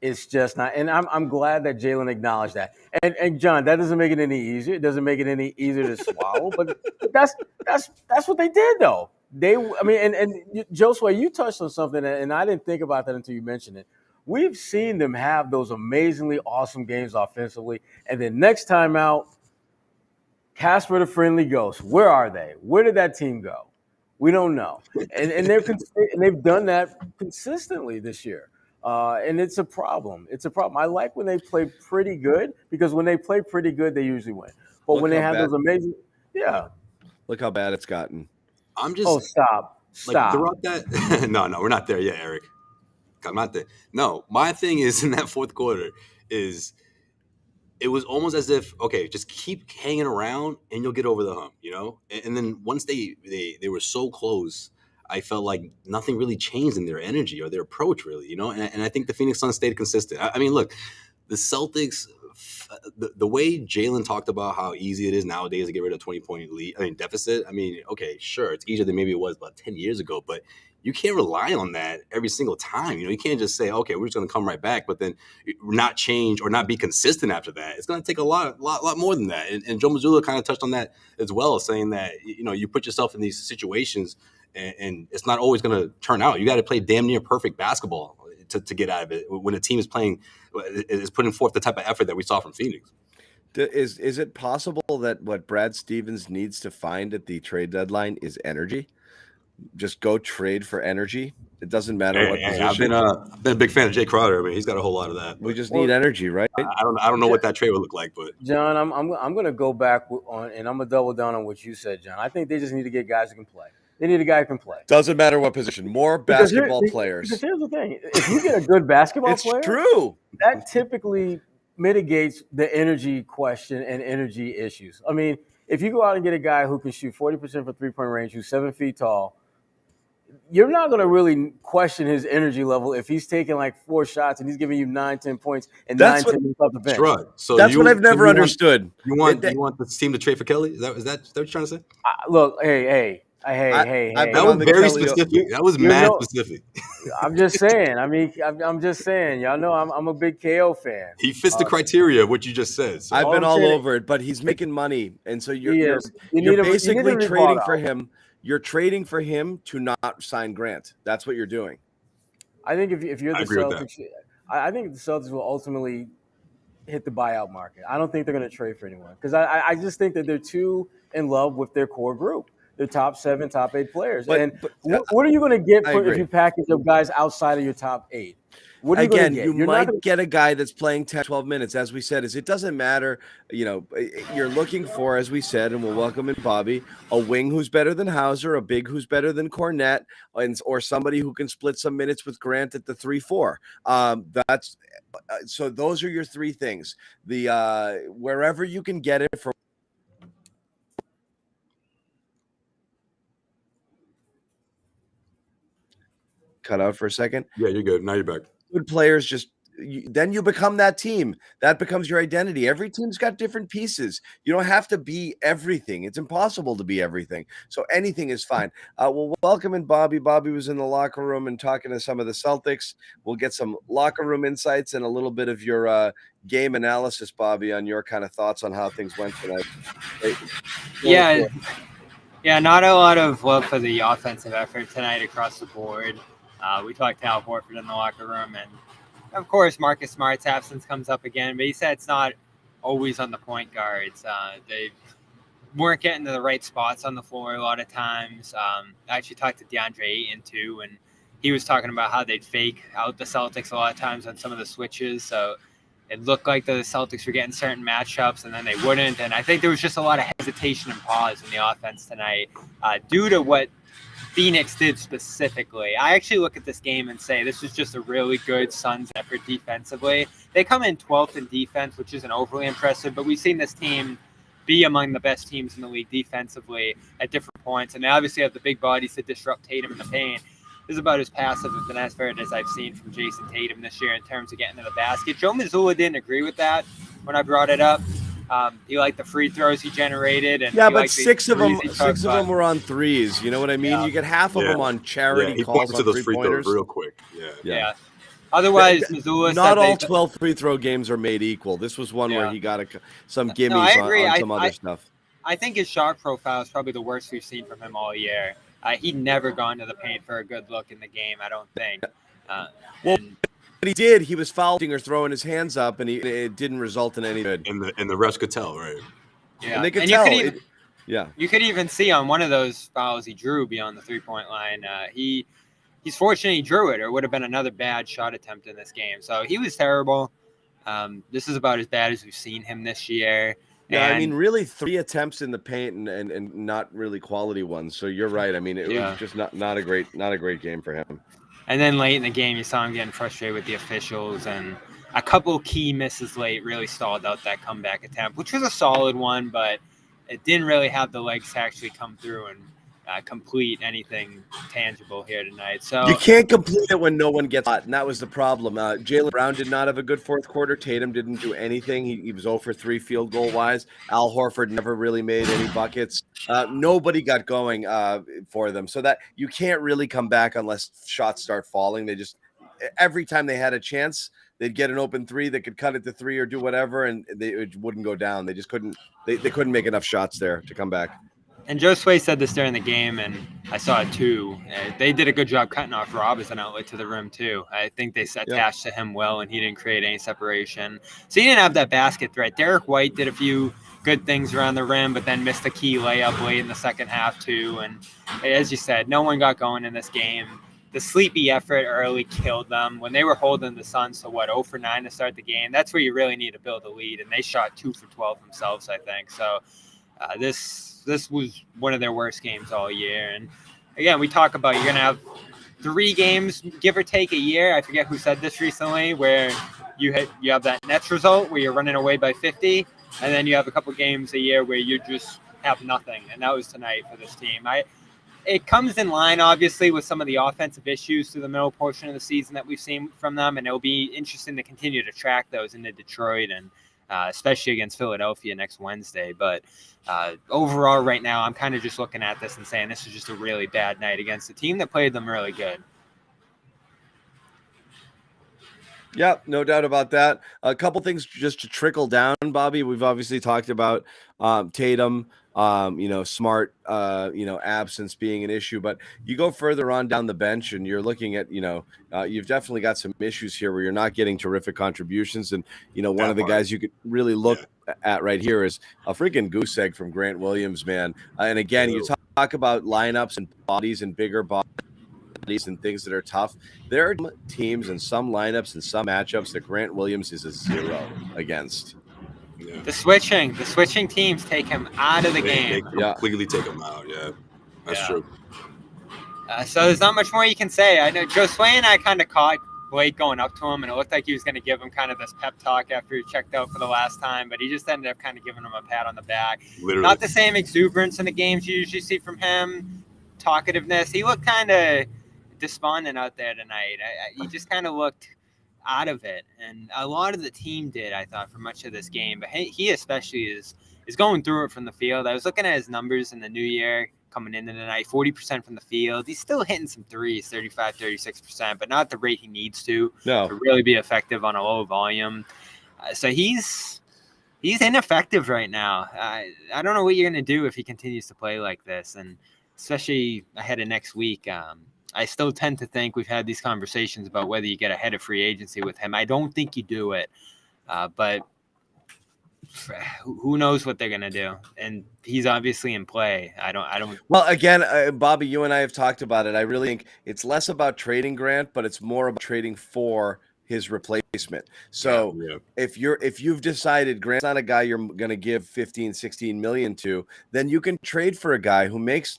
It's just not. And I'm glad that Jaylen acknowledged that. And John, that doesn't make it any easier. It doesn't make it any easier to swallow. But that's what they did, though. And Josue, you touched on something, and I didn't think about that until you mentioned it. We've seen them have those amazingly awesome games offensively, and then next time out, Casper the Friendly Ghost. Where are they? Where did that team go? We don't know. And they've done that consistently this year. And it's a problem. I like when they play pretty good, because when they play pretty good, they usually win. But when they have those amazing, Look how bad it's gotten. I'm just. Oh, stop. Throughout that. No, we're not there yet, Eric. I'm not there. No, my thing is in that fourth quarter is it was almost as if, okay, just keep hanging around and you'll get over the hump, And then once they were so close, I felt like nothing really changed in their energy or their approach, really, And I think the Phoenix Suns stayed consistent. I mean, look, the Celtics, the way Jalen talked about how easy it is nowadays to get rid of 20-point deficit. I mean, okay, sure, it's easier than maybe it was about 10 years ago, but you can't rely on that every single time. You can't just say, okay, we're just going to come right back, but then not change or not be consistent after that. It's going to take a lot more than that. And Joe Mazzulla kind of touched on that as well, saying that, you put yourself in these situations and it's not always going to turn out. You got to play damn near perfect basketball to get out of it when a team is putting forth the type of effort that we saw from Phoenix. Is it possible that what Brad Stevens needs to find at the trade deadline is energy? Just go trade for energy. It doesn't matter what position. I've been a big fan of Jay Crowder. I mean, he's got a whole lot of that. We just need energy, right? I don't know what that trade would look like, but John, I'm going to go back on, and I'm going to double down on what you said, John. I think they just need to get guys who can play. They need a guy who can play. Doesn't matter what position. More basketball players. Because here's the thing: if you get a good basketball player, it's true. That typically mitigates the energy question and energy issues. I mean, if you go out and get a guy who can shoot 40% from 3-point range, who's 7 feet tall, you're not going to really question his energy level if he's taking like 4 shots and he's giving you 9-10 points and 9-10 off the bench. Right. So that's what I've never understood. You want the team to trade for Kelly? Is that what you're trying to say? Look, hey. That was very specific. That was mad specific. I'm just saying. I mean, I'm just saying. Y'all know I'm a big KO fan. He fits the criteria of what you just said. So. I've been all over it, but he's making money, and so you're basically trading for him. You're trading for him to not sign Grant. That's what you're doing. I think if you're the Celtics, I think the Celtics will ultimately hit the buyout market. I don't think they're going to trade for anyone because I just think that they're too in love with their core group. They're top 7, top 8 players. But what are you going to get if you package up guys outside of your top 8? What are you going to get? You might get a guy that's playing 10, 12 minutes. As we said, it doesn't matter. You're looking for, as we said, and we'll welcome in Bobby, a wing who's better than Hauser, a big who's better than Cornette, or somebody who can split some minutes with Grant at the 3-4. So those are your 3 things. The wherever you can get it from. Cut out for a second. Yeah, you're good. Now you're back. Good players then you become that team. That becomes your identity. Every team's got different pieces. You don't have to be everything. It's impossible to be everything. So anything is fine. We'll welcome in Bobby. Bobby was in the locker room and talking to some of the Celtics. We'll get some locker room insights and a little bit of your game analysis, Bobby, on your kind of thoughts on how things went tonight. Yeah, not a lot of love for the offensive effort tonight across the board. We talked to Al Horford in the locker room, and of course, Marcus Smart's absence comes up again, but he said it's not always on the point guards. They weren't getting to the right spots on the floor a lot of times. I actually talked to DeAndre Ayton, too, and he was talking about how they'd fake out the Celtics a lot of times on some of the switches, so it looked like the Celtics were getting certain matchups, and then they wouldn't, and I think there was just a lot of hesitation and pause in the offense tonight due to what Phoenix did specifically. I actually look at this game and say this was just a really good Suns effort defensively. They come in 12th in defense, which isn't overly impressive, but we've seen this team be among the best teams in the league defensively at different points, and they obviously have the big bodies to disrupt Tatum in the paint. This is about as passive and as effort as I've seen from Jason Tatum this year in terms of getting to the basket. Joe Mazzulla didn't agree with that when I brought it up. He liked the free throws he generated, and but 6 of them were on threes. You know what I mean? You get half of them on charity calls on those free throws real quick. Yeah. Otherwise, Mazzulla not all 12 free throw games are made equal. This was one where he got some gimmies on some other stuff. I think his shot profile is probably the worst we've seen from him all year. He'd never gone to the paint for a good look in the game, I don't think. But he did. He was fouling or throwing his hands up, and it didn't result in any good. And the refs could tell, right? Yeah, and they could tell. You could even see on one of those fouls he drew beyond the 3-point line. He's fortunate he drew it, or it would have been another bad shot attempt in this game. So he was terrible. This is about as bad as we've seen him this year. Yeah, I mean, really 3 attempts in the paint and not really quality ones. So you're right. I mean, it was just not a great game for him. And then late in the game, you saw him getting frustrated with the officials, and a couple key misses late really stalled out that comeback attempt, which was a solid one, but it didn't really have the legs to actually come through and complete anything tangible here tonight. So you can't complete it when no one gets hot, and that was the problem. Jaylen Brown did not have a good fourth quarter. Tatum didn't do anything. He was 0 for 3 field goal wise. Al Horford never really made any buckets. Nobody got going for them, so that you can't really come back unless shots start falling. They just every time they had a chance, they'd get an open three that could cut it to three or do whatever, and it wouldn't go down. They just couldn't. They couldn't make enough shots there to come back. And Josue said this during the game, and I saw it too. They did a good job cutting off Rob as an outlet to the rim too. I think they attached to him well, and he didn't create any separation. So he didn't have that basket threat. Derek White did a few good things around the rim, but then missed a key layup late in the second half too. And as you said, no one got going in this game. The sleepy effort early killed them. When they were holding the Suns to 0 for 9 to start the game, that's where you really need to build a lead. And they shot 2 for 12 themselves, I think. So this was one of their worst games all year. And again, we talk about you're going to have 3 games, give or take a year. I forget who said this recently, where you have that Nets result where you're running away by 50, and then you have a couple games a year where you just have nothing. And that was tonight for this team. It comes in line, obviously, with some of the offensive issues through the middle portion of the season that we've seen from them, and it'll be interesting to continue to track those into Detroit and especially against Philadelphia next Wednesday. But overall, right now, I'm kind of just looking at this and saying this is just a really bad night against a team that played them really good. Yeah, no doubt about that. A couple things just to trickle down, Bobby. We've obviously talked about Tatum, Smart, absence being an issue, but you go further on down the bench and you're looking at, you've definitely got some issues here where you're not getting terrific contributions. And, one of the guys you could really look at right here is a freaking goose egg from Grant Williams, man. And again, you talk about lineups and bodies and bigger bodies and things that are tough. There are teams and some lineups and some matchups that Grant Williams is a 0 against. Yeah. The switching teams take him out of the game. They completely take him out. Yeah, that's true. So there's not much more you can say. I know Josue and I kind of caught Blake going up to him, and it looked like he was going to give him kind of this pep talk after he checked out for the last time, but he just ended up kind of giving him a pat on the back. Literally. Not the same exuberance in the games you usually see from him, talkativeness. He looked kind of despondent out there tonight. He just kind of looked out of it, and a lot of the team did, I thought, for much of this game, but he especially is going through it from the field. I was looking at his numbers in the new year coming into the night, 40% from the field. He's still hitting some threes, 35, 36%, but not at the rate he needs to really be effective on a low volume. So he's ineffective right now. I don't know what you're going to do if he continues to play like this, and especially ahead of next week. I still tend to think we've had these conversations about whether you get ahead of free agency with him. I don't think you do it, but who knows what they're going to do? And he's obviously in play. I don't. Well, again, Bobby, you and I have talked about it. I really think it's less about trading Grant, but it's more about trading for his replacement. So if you've decided Grant's not a guy you're going to give 15, 16 million to, then you can trade for a guy who makes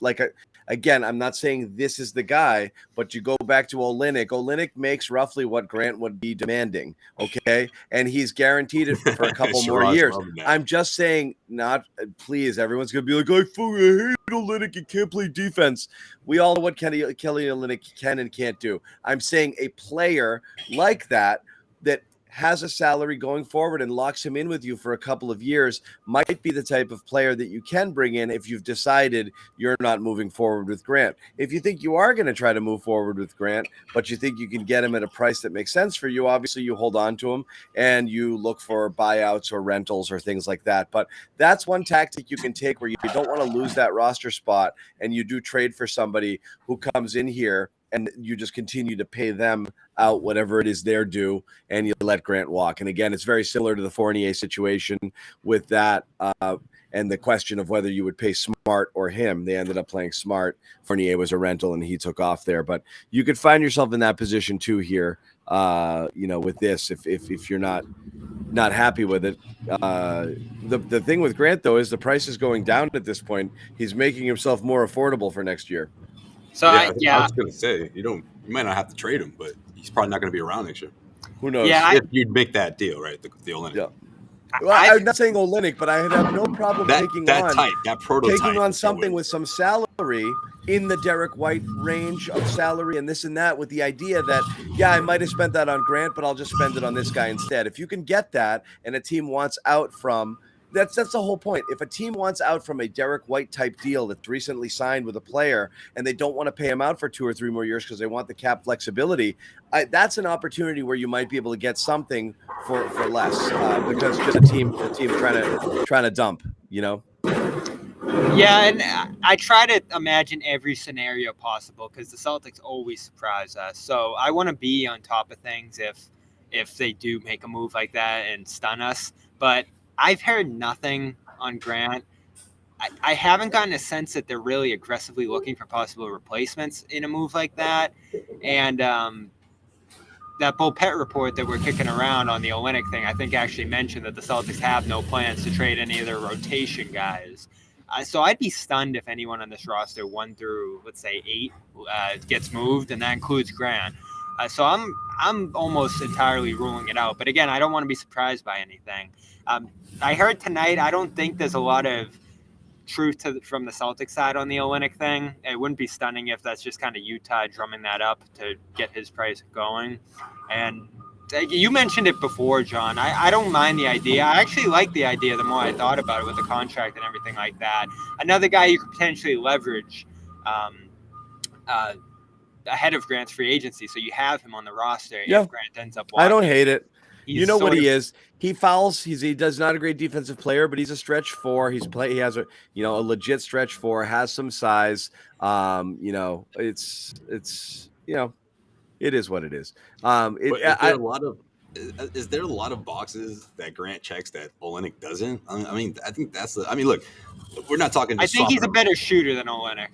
again, I'm not saying this is the guy, but you go back to Olynyk. Olynyk makes roughly what Grant would be demanding, okay? And he's guaranteed it for a couple more years. I'm just saying, please, everyone's going to be like, I hate Olynyk, he can't play defense. We all know what Kelly Olynyk can and can't do. I'm saying a player like that has a salary going forward and locks him in with you for a couple of years might be the type of player that you can bring in if you've decided you're not moving forward with Grant. If you think you are going to try to move forward with Grant, but you think you can get him at a price that makes sense for you, obviously you hold on to him and you look for buyouts or rentals or things like that. But that's one tactic you can take where you don't want to lose that roster spot, and you do trade for somebody who comes in here and you just continue to pay them out whatever it is they're due, and you let Grant walk. And again, it's very similar to the Fournier situation with that and the question of whether you would pay Smart or him. They ended up playing Smart. Fournier was a rental, and he took off there. But you could find yourself in that position too here, with this if you're not happy with it. The thing with Grant, though, is the price is going down at this point. He's making himself more affordable for next year. So I was going to say, you might not have to trade him, but he's probably not going to be around next year. Who knows? Yeah, if you'd make that deal, right? The Olynyk. Yeah. Well, I'm not saying Olynyk, but I have no problem taking that protoctype, on something with some salary in the Derek White range of salary and this and that, with the idea that, yeah, I might have spent that on Grant, but I'll just spend it on this guy instead. If you can get that and a team wants out from that's the whole point. If a team wants out from a Derek White type deal that's recently signed with a player and they don't want to pay him out for 2 or 3 more years because they want the cap flexibility, that's an opportunity where you might be able to get something for less because just a team trying to dump, you know. Yeah, and I try to imagine every scenario possible because the Celtics always surprise us. So I want to be on top of things if they do make a move like that and stun us. But I've heard nothing on Grant. I haven't gotten a sense that they're really aggressively looking for possible replacements in a move like that. And that Bull Pet report that we're kicking around on the Olynyk thing, I think actually mentioned that the Celtics have no plans to trade any of their rotation guys. So I'd be stunned if anyone on this roster 1 through, let's say, 8 gets moved, and that includes Grant. So I'm almost entirely ruling it out. But again, I don't want to be surprised by anything. I heard tonight, I don't think there's a lot of truth from the Celtics side on the Olynyk thing. It wouldn't be stunning if that's just kind of Utah drumming that up to get his price going. And you mentioned it before, John. I don't mind the idea. I actually like the idea the more I thought about it with the contract and everything like that. Another guy you could potentially leverage ahead of Grant's free agency, so you have him on the roster if Grant ends up walking. I don't hate it. He's you know what he is. He fouls. He does not a great defensive player, but he's a stretch 4. He has a legit stretch 4. Has some size. It's it is what it is. Is there a lot of boxes that Grant checks that Olynyk doesn't? I mean, I think that's the. I mean, look, we're not talking. I think he's a better shooter than Olynyk.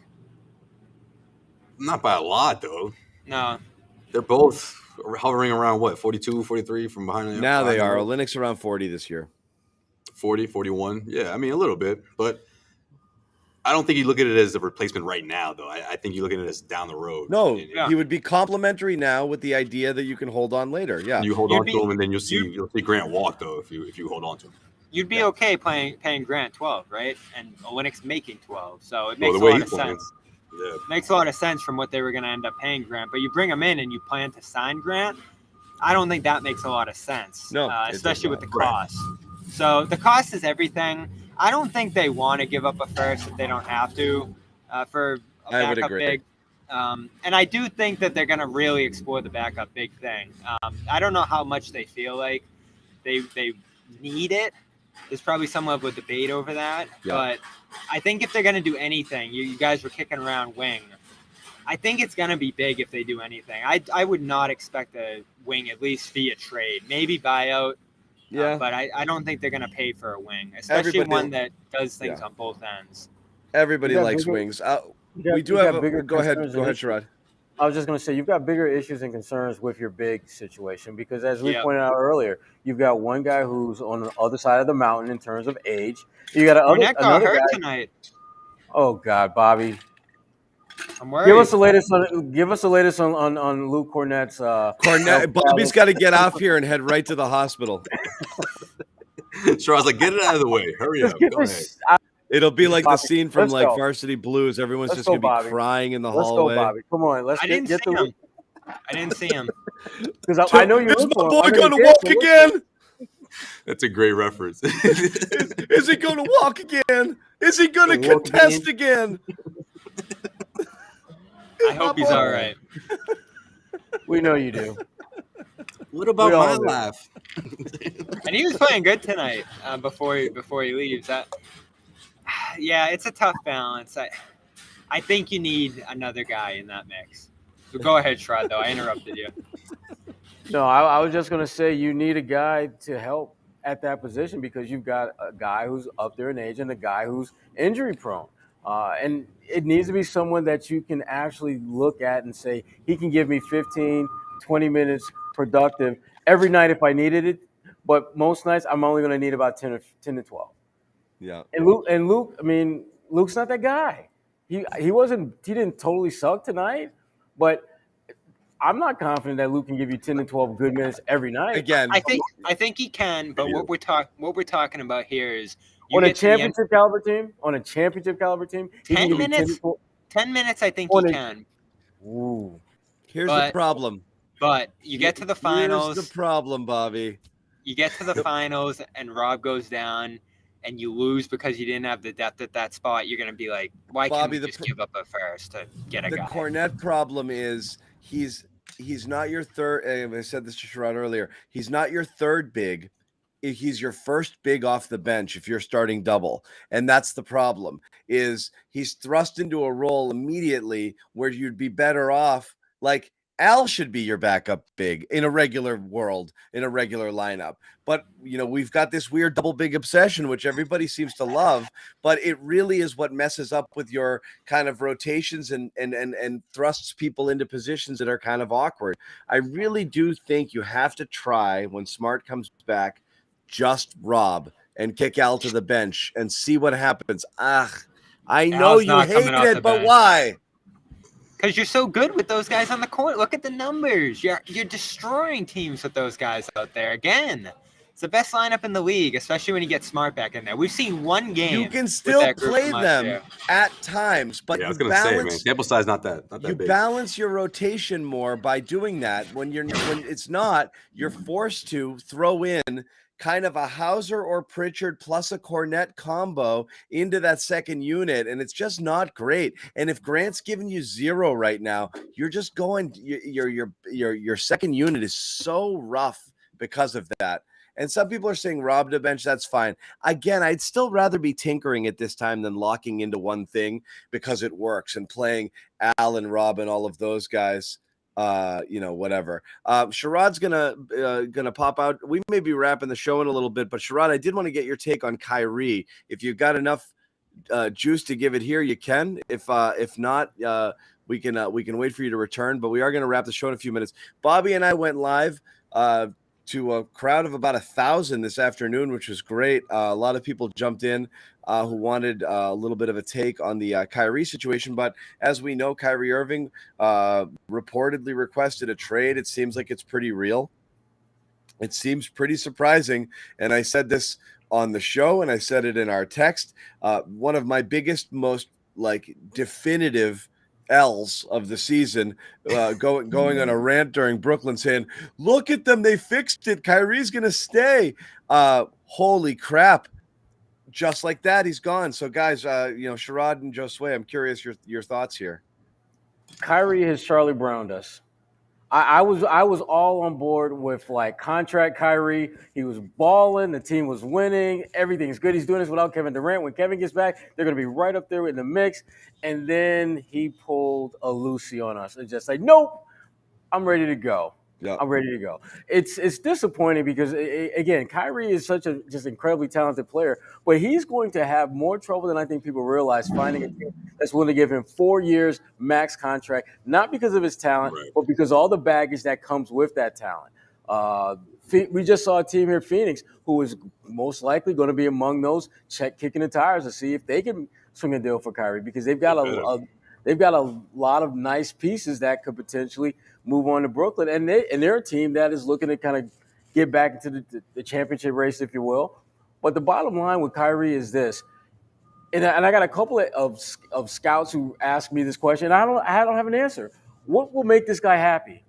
Not by a lot, though. No, they're both hovering around what 42, 43 from behind. Now they are. Olynyk's around 40 this year. 40, 41. Yeah, I mean a little bit, but I don't think you look at it as a replacement right now, though. I think you look at it as down the road. No, he would be complimentary now with the idea that you can hold on later. Yeah, you hold on to him, and then you'll see Grant walk though if you hold on to him. You'd be okay paying Grant 12, right? And Olynyk's making 12, so it makes a lot of sense. Yeah. Makes a lot of sense from what they were going to end up paying Grant. But you bring him in and you plan to sign Grant, I don't think that makes a lot of sense, especially with the cost. So the cost is everything. I don't think they want to give up a first if they don't have to for a backup big. And I do think that they're going to really explore the backup big thing. I don't know how much they feel like they need it. There's probably some level of debate over that. Yeah. But I think if they're going to do anything, you guys were kicking around wing. I think it's going to be big if they do anything. I would not expect a wing, at least via trade. Maybe buyout. Yeah. But I don't think they're going to pay for a wing, especially one that does things on both ends. Everybody likes wings. We do have bigger. Go ahead, Sherrod. I was just going to say, you've got bigger issues and concerns with your big situation because, as we pointed out earlier, you've got one guy who's on the other side of the mountain in terms of age. You got another guy tonight. Oh God, Bobby! I'm worried. Give us the latest on Luke Cornett's. Bobby's got to get off here and head right to the hospital. Sure, I was like, get it out of the way. Hurry up. Go ahead. It'll be like the scene from Varsity Blues. Everyone's just going to be crying in the hallway. Let's go, Bobby. Come on. I didn't see him. Because I know you're. Is my boy going to walk again? That's a great reference. Is he going to walk again? Is he going to contest again? I hope he's all right. We know you do. What about my laugh? And he was playing good tonight before he leaves. Yeah, it's a tough balance. I think you need another guy in that mix. So go ahead, Sherrod, though. I interrupted you. No, I was just going to say you need a guy to help at that position because you've got a guy who's up there in age and a guy who's injury prone. And it needs to be someone that you can actually look at and say, he can give me 15, 20 minutes productive every night if I needed it. But most nights, I'm only going to need about 10 to 12. Yeah. And Luke, I mean, Luke's not that guy. He didn't totally suck tonight, but I'm not confident that Luke can give you 10 to 12 good minutes every night. Again, I think he can, but what we're talking about here is on a championship caliber team, 10 10 minutes, I think 20. he can. Ooh. Here's the But problem. you get to the Here's finals. the problem, Bobby. You get to the finals, and Rob goes down, and you lose because you didn't have the depth at that spot. You're gonna be like, why can't Bobby, we just give up a first to get a the guy? Cornette problem is he's not your third. I said this to Sherrod earlier. He's not your third big. He's your first big off the bench if you're starting double, and that's the problem. Is he's thrust into a role immediately where you'd be better off. Like Al should be your backup big in a regular world, in a regular lineup. But we've got this weird double big obsession, which everybody seems to love. But it really is what messes up with your kind of rotations and thrusts people into positions that are kind of awkward. I really do think you have to try when Smart comes back. Just Rob and kick Al to the bench and see what happens. I know Al's you not hate coming off it, the but bench. why? Because you're so good with those guys on the court. Look at the numbers. You're destroying teams with those guys out there. Again, it's the best lineup in the league, especially when you get Smart back in there. We've seen one game. You can with still that group play from last them year. at times, but Yeah, I was you gonna say, man, balance. sample size not that You big. balance your rotation more by doing that. When it's not, you're forced to throw in kind of a Hauser or Pritchard plus a Cornette combo into that second unit, and it's just not great. And if Grant's giving you 0 right now, you're just going. Your second unit is so rough because of that. And some people are saying Rob to bench, that's fine. Again, I'd still rather be tinkering at this time than locking into one thing because it works and playing Al and Rob and all of those guys. Whatever. Sherrod's gonna pop out. We may be wrapping the show in a little bit, but Sherrod, I did want to get your take on Kyrie. If you've got enough juice to give it here, you can. If not, we can wait for you to return. But we are going to wrap the show in a few minutes. Bobby and I went live to a crowd of about 1,000 this afternoon, which was great. A lot of people jumped in who wanted a little bit of a take on the Kyrie situation. But as we know, Kyrie Irving reportedly requested a trade. It seems like it's pretty real. It seems pretty surprising. And I said this on the show, and I said it in our text. One of my biggest, most definitive L's of the season, going on a rant during Brooklyn saying, look at them, they fixed it, Kyrie's gonna stay. Holy crap, just like that, he's gone. So guys, Sherrod and Josue, I'm curious your thoughts here. Kyrie has Charlie Browned us. I was all on board with contract Kyrie. He was balling. The team was winning. Everything's good. He's doing this without Kevin Durant. When Kevin gets back, they're going to be right up there in the mix. And then he pulled a Lucy on us and just nope, I'm ready to go. Yep. I'm ready to go. It's disappointing because, again, Kyrie is such a just incredibly talented player, but he's going to have more trouble than I think people realize finding a team that's willing to give him 4 years max contract, not because of his talent, right, but because all the baggage that comes with that talent. We just saw a team here, Phoenix, who is most likely going to be among those kicking the tires to see if they can swing a deal for Kyrie because they've got they've got a lot of nice pieces that could potentially move on to Brooklyn, and they're a team that is looking to kind of get back into the championship race, if you will. But the bottom line with Kyrie is this, and I got a couple of scouts who asked me this question. I don't have an answer. What will make this guy happy?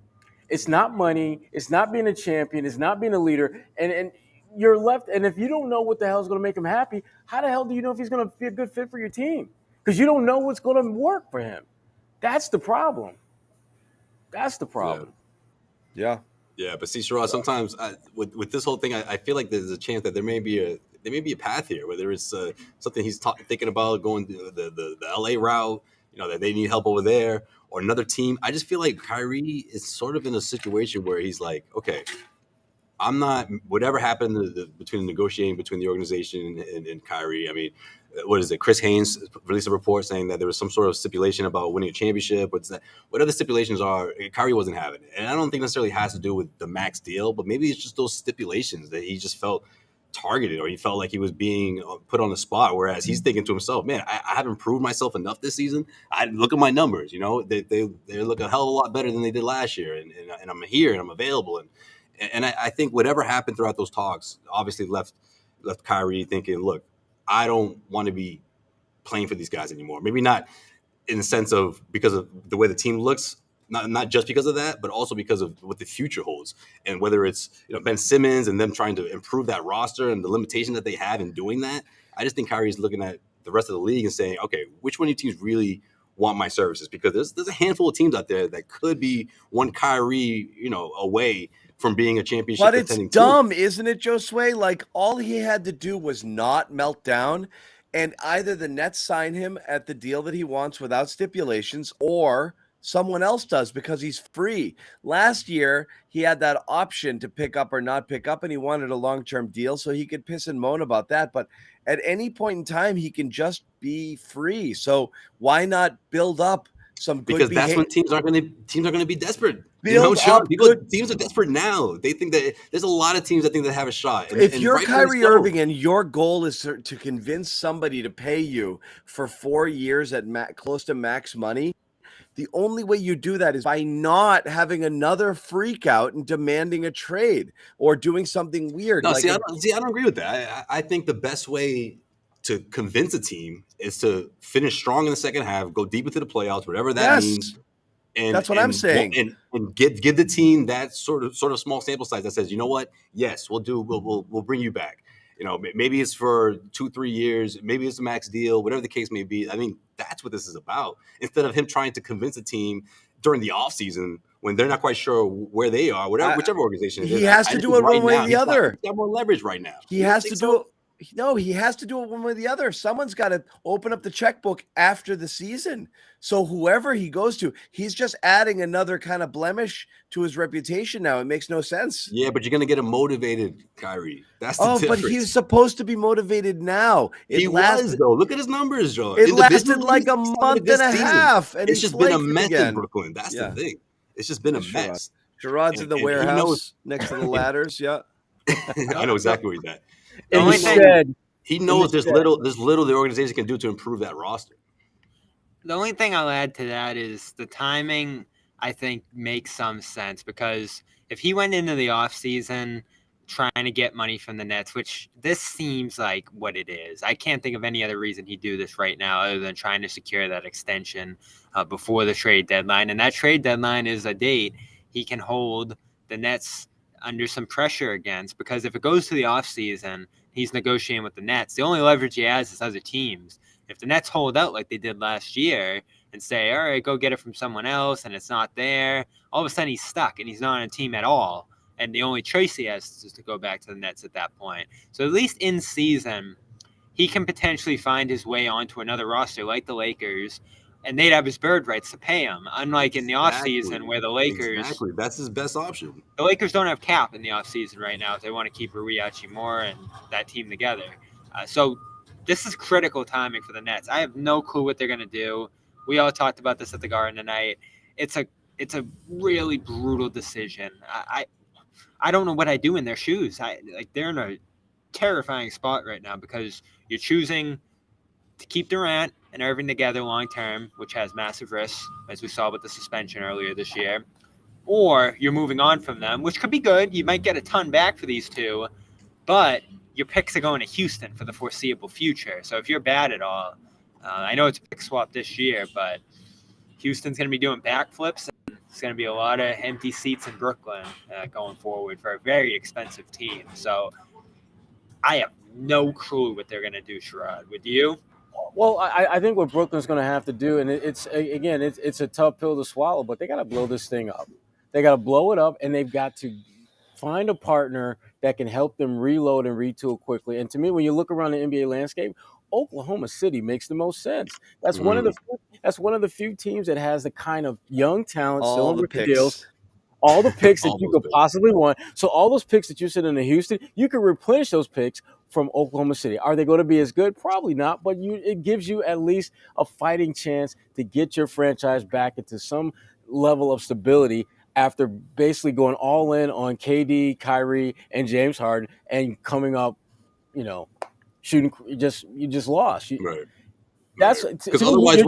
It's not money. It's not being a champion. It's not being a leader. And you're left. And if you don't know what the hell is going to make him happy, how the hell do you know if he's going to be a good fit for your team? Because you don't know what's going to work for him. That's the problem. That's the problem. Yeah. Yeah, but see, Sherrod, sometimes with this whole thing, I feel like there's a chance that there may be a path here, where there is something he's thinking about going the LA route. That they need help over there or another team. I just feel like Kyrie is sort of in a situation where he's like, okay, I'm not. Whatever happened between negotiating between the organization and Kyrie. I mean, what is it? Chris Haynes released a report saying that there was some sort of stipulation about winning a championship. Whatever the stipulations are, Kyrie wasn't having it. And I don't think necessarily has to do with the max deal, but maybe it's just those stipulations that he just felt targeted, or he felt like he was being put on the spot. Whereas he's thinking to himself, man, I haven't proved myself enough this season. I look at my numbers, they look a hell of a lot better than they did last year. And I'm here and I'm available. And I think whatever happened throughout those talks obviously left Kyrie thinking, look, I don't want to be playing for these guys anymore. Maybe not in the sense of because of the way the team looks. Not just because of that, but also because of what the future holds, and whether it's Ben Simmons and them trying to improve that roster and the limitation that they have in doing that. I just think Kyrie's looking at the rest of the league and saying, okay, which one of you teams really want my services? Because there's a handful of teams out there that could be one Kyrie, away from being a championship. But it's dumb, isn't it, Josue? Like, all he had to do was not melt down, and either the Nets sign him at the deal that he wants without stipulations, or someone else does because he's free. Last year, he had that option to pick up or not pick up, and he wanted a long-term deal, so he could piss and moan about that. But at any point in time, he can just be free. So why not build up some good because that's when teams are going to be desperate. Teams are desperate now. They think that there's a lot of teams that think they have a shot. If you're Kyrie Irving and your goal is to convince somebody to pay you for 4 years at close to max money, the only way you do that is by not having another freak out and demanding a trade or doing something weird. No, I don't agree with that. I think the best way to convince a team is to finish strong in the second half, go deep into the playoffs, whatever that means. And that's what I'm saying. And give the team that sort of small sample size that says, you know what? Yes, we'll bring you back. Maybe it's for 2-3 years, maybe it's a max deal, whatever the case may be. I mean, that's what this is about. Instead of him trying to convince a team during the offseason when they're not quite sure where they are, whichever organization it is. He has to do it one way or the other. He's got more leverage right now. He has to do it. No, he has to do it one way or the other. Someone's got to open up the checkbook after the season. So whoever he goes to, he's just adding another kind of blemish to his reputation now. It makes no sense. Yeah, but you're going to get him motivated, Kyrie. That's the difference. But he's supposed to be motivated now. He was, though. Look at his numbers, Joe. It lasted like a month and a half. And it's just been a mess in Brooklyn. That's the thing. It's just been a mess. Sherrod's in the warehouse next to the ladders. Yeah. I know exactly where he's at. He knows there's little the organization can do to improve that roster. The only thing I'll add to that is the timing, I think, makes some sense, because if he went into the offseason trying to get money from the Nets, which this seems like what it is, I can't think of any other reason he'd do this right now other than trying to secure that extension before the trade deadline. And that trade deadline is a date he can hold the Nets under some pressure against, because if it goes to the offseason, he's negotiating with the Nets. The only leverage he has is other teams. If the Nets hold out like they did last year and say, all right, go get it from someone else, and it's not there, all of a sudden he's stuck and he's not on a team at all. And the only choice he has is to go back to the Nets at that point. So at least in season, he can potentially find his way onto another roster like the Lakers, and they'd have his bird rights to pay him, unlike in the offseason where the Lakers... Exactly. That's his best option. The Lakers don't have cap in the offseason right now if they want to keep Rui Hachimura and that team together. So this is critical timing for the Nets. I have no clue what they're going to do. We all talked about this at the Garden tonight. It's a really brutal decision. I don't know what I do in their shoes. They're in a terrifying spot right now, because you're choosing to keep Durant and Irving together long term, which has massive risks, as we saw with the suspension earlier this year, or you're moving on from them, which could be good. You might get a ton back for these two, but your picks are going to Houston for the foreseeable future. So if you're bad at all, I know it's a pick swap this year, but Houston's going to be doing backflips, and it's going to be a lot of empty seats in Brooklyn going forward for a very expensive team. So I have no clue what they're going to do, Sherrod. Would you? Well, I think what Brooklyn's going to have to do, and it's a tough pill to swallow, but they got to blow this thing up. They got to blow it up, and they've got to find a partner that can help them reload and retool quickly. And to me, when you look around the NBA landscape, Oklahoma City makes the most sense. That's one of the few teams that has the kind of young talent, all the picks. Deals, all the picks that you could possibly want. So all those picks that you send into Houston, you can replenish those picks from Oklahoma City. Are they going to be as good? Probably not, but it gives you at least a fighting chance to get your franchise back into some level of stability after basically going all in on KD, Kyrie, and James Harden, and coming up, shooting. You just lost. Right. That's because otherwise,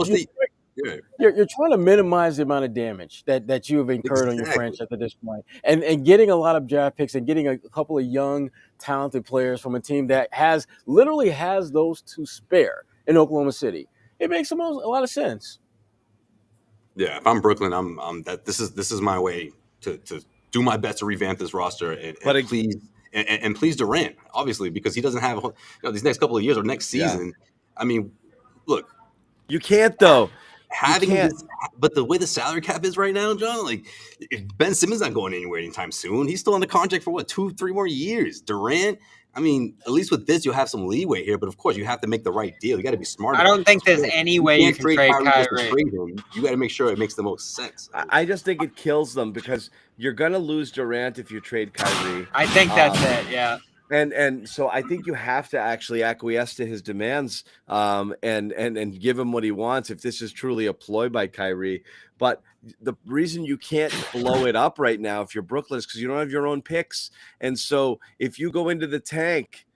you're trying to minimize the amount of damage that you have incurred on your franchise at this point, and getting a lot of draft picks and getting a couple of young, talented players from a team that literally has those to spare in Oklahoma City. It makes a lot of sense. Yeah, if I'm Brooklyn, I'm that this is my way to do my best to revamp this roster and please Durant, obviously, because he doesn't have these next couple of years or next season. I mean, look, you can't though. Having this, but the way the salary cap is right now, John, like Ben Simmons not going anywhere anytime soon. He's still on the contract for what 2-3 more years. Durant, I mean, at least with this, you'll have some leeway here. But of course, you have to make the right deal. You got to be smart. I don't think there's any way you can trade Kyrie. Just to trade him. You got to make sure it makes the most sense. I just think it kills them because you're gonna lose Durant if you trade Kyrie. I think that's it. Yeah. And so I think you have to actually acquiesce to his demands and give him what he wants if this is truly a ploy by Kyrie. But the reason you can't blow it up right now if you're Brooklyn is because you don't have your own picks. And so if you go into the tank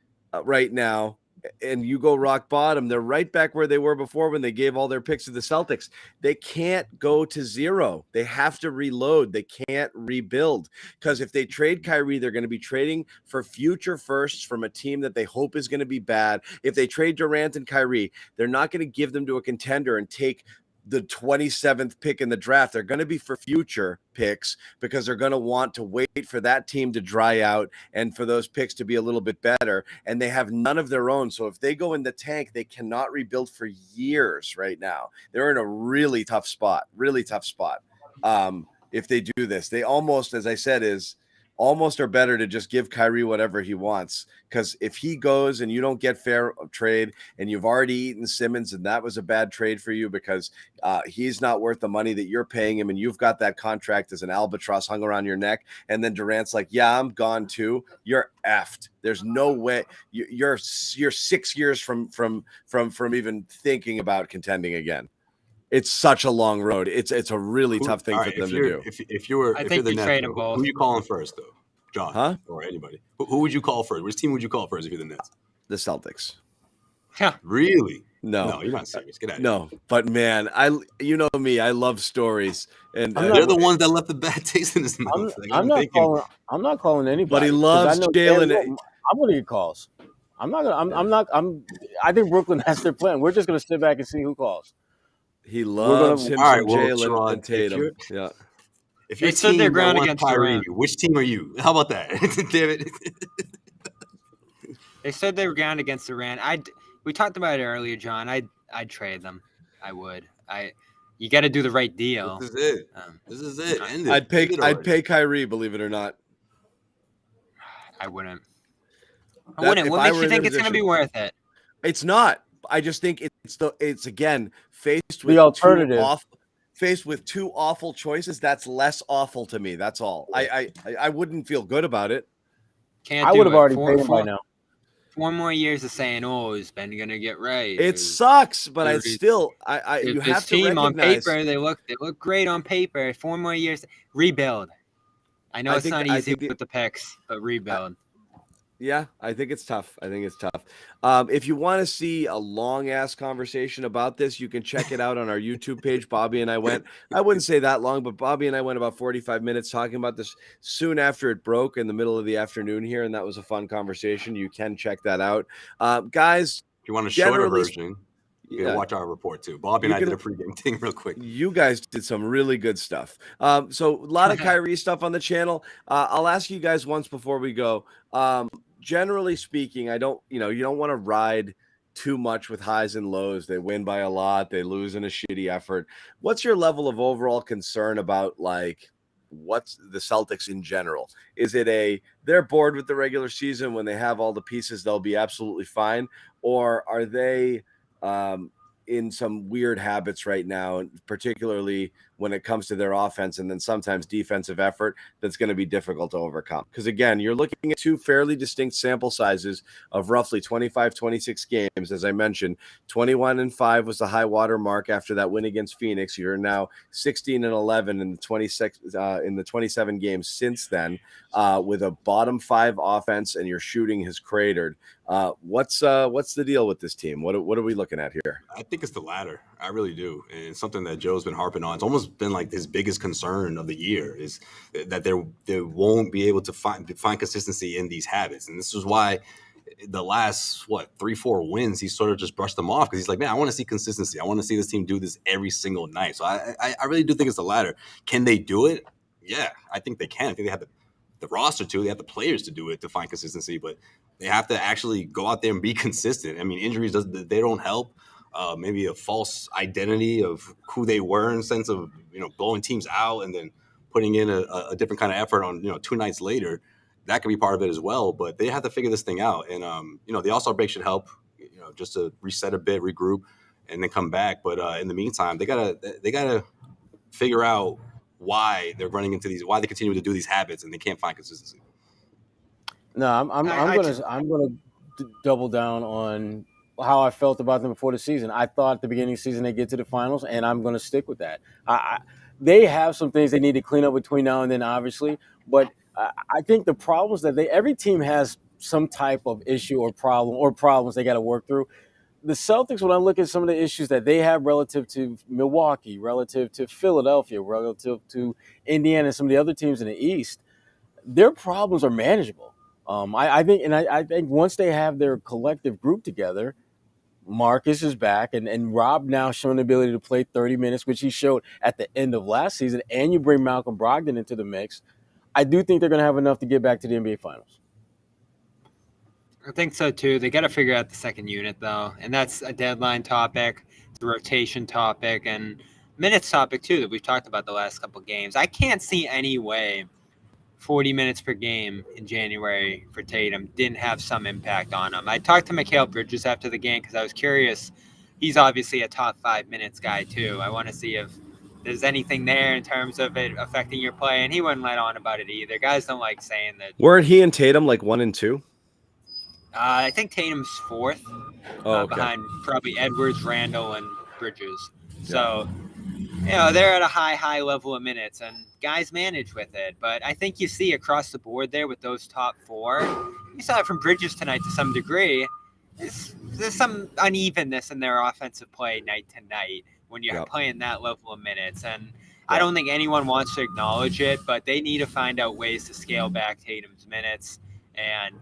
right now and you go rock bottom, they're right back where they were before when they gave all their picks to the Celtics. They can't go to zero. They have to reload. They can't rebuild because if they trade Kyrie, they're going to be trading for future firsts from a team that they hope is going to be bad. If they trade Durant and Kyrie, they're not going to give them to a contender and take the 27th pick in the draft. They're going to be for future picks because they're going to want to wait for that team to dry out and for those picks to be a little bit better. And they have none of their own. So if they go in the tank, they cannot rebuild for years right now. They're in a really tough spot. If they do this, they almost, as I said, almost are better to just give Kyrie whatever he wants. Because if he goes and you don't get fair trade and you've already eaten Simmons and that was a bad trade for you because he's not worth the money that you're paying him and you've got that contract as an albatross hung around your neck. And then Durant's like, yeah, I'm gone too. You're effed. There's no way you're 6 years from even thinking about contending again. It's such a long road. It's a really tough thing for them to do. If you're the Nets, who are you calling first, though, John? Or anybody? Who would you call first? Which team would you call first if you're the Nets? The Celtics. Yeah. Really? No, you're not serious. Get out of here. No, but man, you know me. I love stories, and they're the ones that left the bad taste in his mouth. I'm not calling anybody. But he loves Jalen. I'm going to get calls. I think Brooklyn has their plan. We're just going to sit back and see who calls. He loves him some Jalen and Tatum. If they stood their ground against Kyrie, which team are you? How about that? Damn it. They stood their ground against Durant. We talked about it earlier, John. I'd trade them. I would. You got to do the right deal. This is it. I'd pay Kyrie, believe it or not. I wouldn't. What makes you think it's going to be worth it? It's not. I just think it's again faced with the alternative. Faced with two awful choices, that's less awful to me. That's all. I wouldn't feel good about it. I would have already paid him by now. 4 more years of saying, "Oh, is Ben gonna get right?" It sucks, but I still you have to recognize on paper they look great on paper. 4 more years rebuild. I know it's not easy with the picks, but rebuild. Yeah, I think it's tough. If you want to see a long-ass conversation about this, you can check it out on our YouTube page. Bobby and I wouldn't say that long, but Bobby and I went about 45 minutes talking about this soon after it broke in the middle of the afternoon here, and that was a fun conversation. You can check that out. Guys, if you want a shorter version, you can watch our report too. Bobby and I did a pregame thing real quick. You guys did some really good stuff. So a lot of Kyrie stuff on the channel. I'll ask you guys once before we go. Generally speaking, you don't want to ride too much with highs and lows. They win by a lot. They lose in a shitty effort. What's your level of overall concern about what's the Celtics in general? Is it they're bored with the regular season when they have all the pieces, they'll be absolutely fine? Or are they in some weird habits right now, particularly when it comes to their offense and then sometimes defensive effort that's going to be difficult to overcome? Because again, you're looking at 2 fairly distinct sample sizes of roughly 25, 26 games. As I mentioned, 21-5 was the high water mark after that win against Phoenix. You're now 16-11 in the 26 in the 27 games since then, with a bottom 5 offense, and your shooting has cratered. What's the deal with this team? What are we looking at here? I think it's the latter. I really do. And it's something that Joe's been harping on. It's almost been like his biggest concern of the year is that they won't be able to find consistency in these habits. And this is why the last 3-4 wins, he sort of just brushed them off because he's like, man, I want to see consistency. I want to see this team do this every single night. So I really do think it's the latter. Can they do it? Yeah, I think they can. I think they have the roster to. They have the players to do it, to find consistency, but they have to actually go out there and be consistent. I mean, injuries they don't help. Maybe a false identity of who they were in the sense of blowing teams out and then putting in a different kind of effort on 2 nights later. That could be part of it as well, but they have to figure this thing out. And the All-Star break should help, just to reset a bit, regroup, and then come back. But in the meantime, they gotta figure out why they're running into these, why they continue to do these habits, and they can't find consistency. No, I'm gonna double down on how I felt about them before the season. I thought at the beginning of the season they get to the finals, and I'm going to stick with that. They have some things they need to clean up between now and then, obviously, but I think the problems that every team has some type of issue or problem or problems they got to work through. The Celtics, when I look at some of the issues that they have relative to Milwaukee, relative to Philadelphia, relative to Indiana, and some of the other teams in the East, their problems are manageable. I think once they have their collective group together, Marcus is back, and Rob now showing the ability to play 30 minutes, which he showed at the end of last season, and you bring Malcolm Brogdon into the mix. I do think they're going to have enough to get back to the NBA Finals. I think so, too. They got to figure out the second unit, though, and that's a deadline topic, it's a rotation topic, and minutes topic, too, that we've talked about the last couple games. I can't see any way 40 minutes per game in January for Tatum didn't have some impact on him. I talked to Mikal Bridges after the game because I was curious. He's obviously a top 5 minutes guy, too. I want to see if there's anything there in terms of it affecting your play, and he wouldn't let on about it either. Guys don't like saying that. Weren't he and Tatum like 1 and 2? I think Tatum's 4th, okay. behind probably Edwards, Randall, and Bridges. So, they're at a high level of minutes, and guys manage with it. But I think you see across the board there with those top 4, you saw it from Bridges tonight to some degree. There's some unevenness in their offensive play night to night when you're playing that level of minutes. And I don't think anyone wants to acknowledge it, but they need to find out ways to scale back Tatum's minutes. And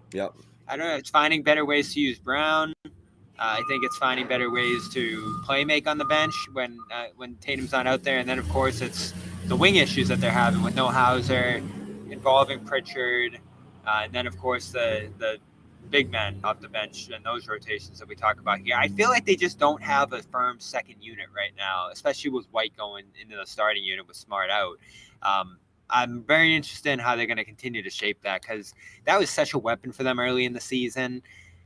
I don't know, it's finding better ways to use Brown. I think it's finding better ways to play make on the bench when Tatum's not out there. And then, of course, it's the wing issues that they're having with no Hauser, involving Pritchard, and then, of course, the big men off the bench and those rotations that we talk about here. I feel like they just don't have a firm second unit right now, especially with White going into the starting unit with Smart out. I'm very interested in how they're going to continue to shape that, because that was such a weapon for them early in the season.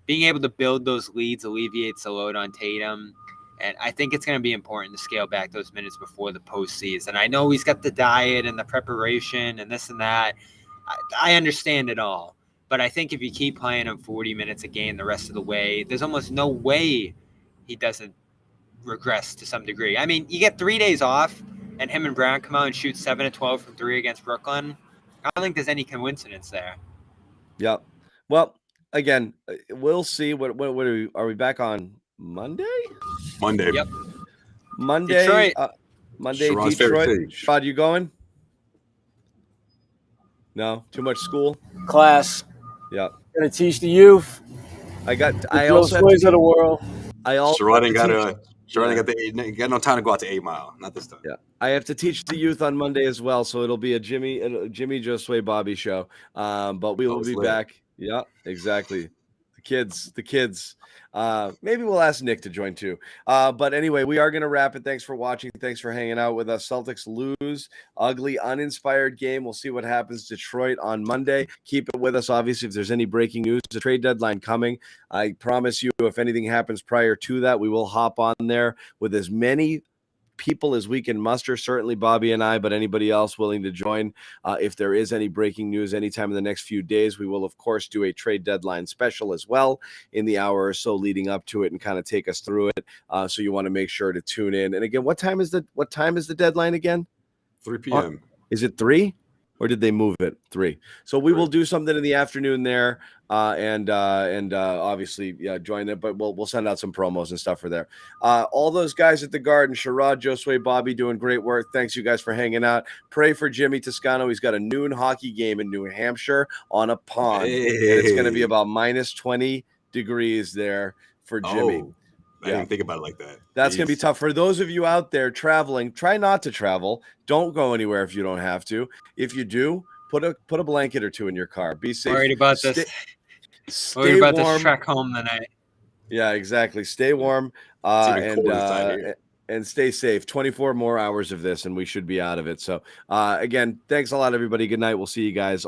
Being able to build those leads alleviates the load on Tatum. And I think it's going to be important to scale back those minutes before the postseason. I know he's got the diet and the preparation and this and that. I understand it all. But I think if you keep playing him 40 minutes a game the rest of the way, there's almost no way he doesn't regress to some degree. I mean, you get 3 days off, and him and Brown come out and shoot 7 of 12 from 3 against Brooklyn. I don't think there's any coincidence there. Yep. Well, again, we'll see. What are we back on Monday? Monday. Yep. Monday. Detroit. Monday. Sherrod's Detroit. favorite stage. Sherrod, you going? No, too much school. Class. Yeah. Gonna teach the youth. I also have Josues of the world. I also Sherrod ain't got no time to go out to 8 Mile. Not this time. Yeah, I have to teach the youth on Monday as well, so it'll be a Jimmy Josue Bobby show. But we will be back. Yeah, exactly. The kids. Maybe we'll ask Nick to join too. But anyway, we are going to wrap it. Thanks for watching. Thanks for hanging out with us. Celtics lose. Ugly, uninspired game. We'll see what happens. Detroit on Monday. Keep it with us. Obviously, if there's any breaking news, the trade deadline coming. I promise you, if anything happens prior to that, we will hop on there with as many people as we can muster, certainly Bobby and I, but anybody else willing to join. If there is any breaking news anytime in the next few days, we will, of course, do a trade deadline special as well in the hour or so leading up to it and kind of take us through it. So you want to make sure to tune in. And again, what time is the deadline again? 3 p.m. Is it 3? Or did they move it 3? So we will do something in the afternoon there, and obviously join it. But we'll send out some promos and stuff for there. All those guys at the Garden, Sherrod, Josue, Bobby, doing great work. Thanks you guys for hanging out. Pray for Jimmy Toscano. He's got a noon hockey game in New Hampshire on a pond. Hey. And it's going to be about -20 degrees there for Jimmy. Oh, I didn't even think about it like that. That's going to be Jeez. tough. For those of you out there traveling, try not to travel. Don't go anywhere if you don't have to. If you do, put a blanket or two in your car. Be safe. Worried about Stay, this. stay Worried about warm. this trek home tonight. Yeah, exactly. Stay warm It's even cold inside here. and stay safe. 24 more hours of this, and we should be out of it. So, again, thanks a lot, everybody. Good night. We'll see you guys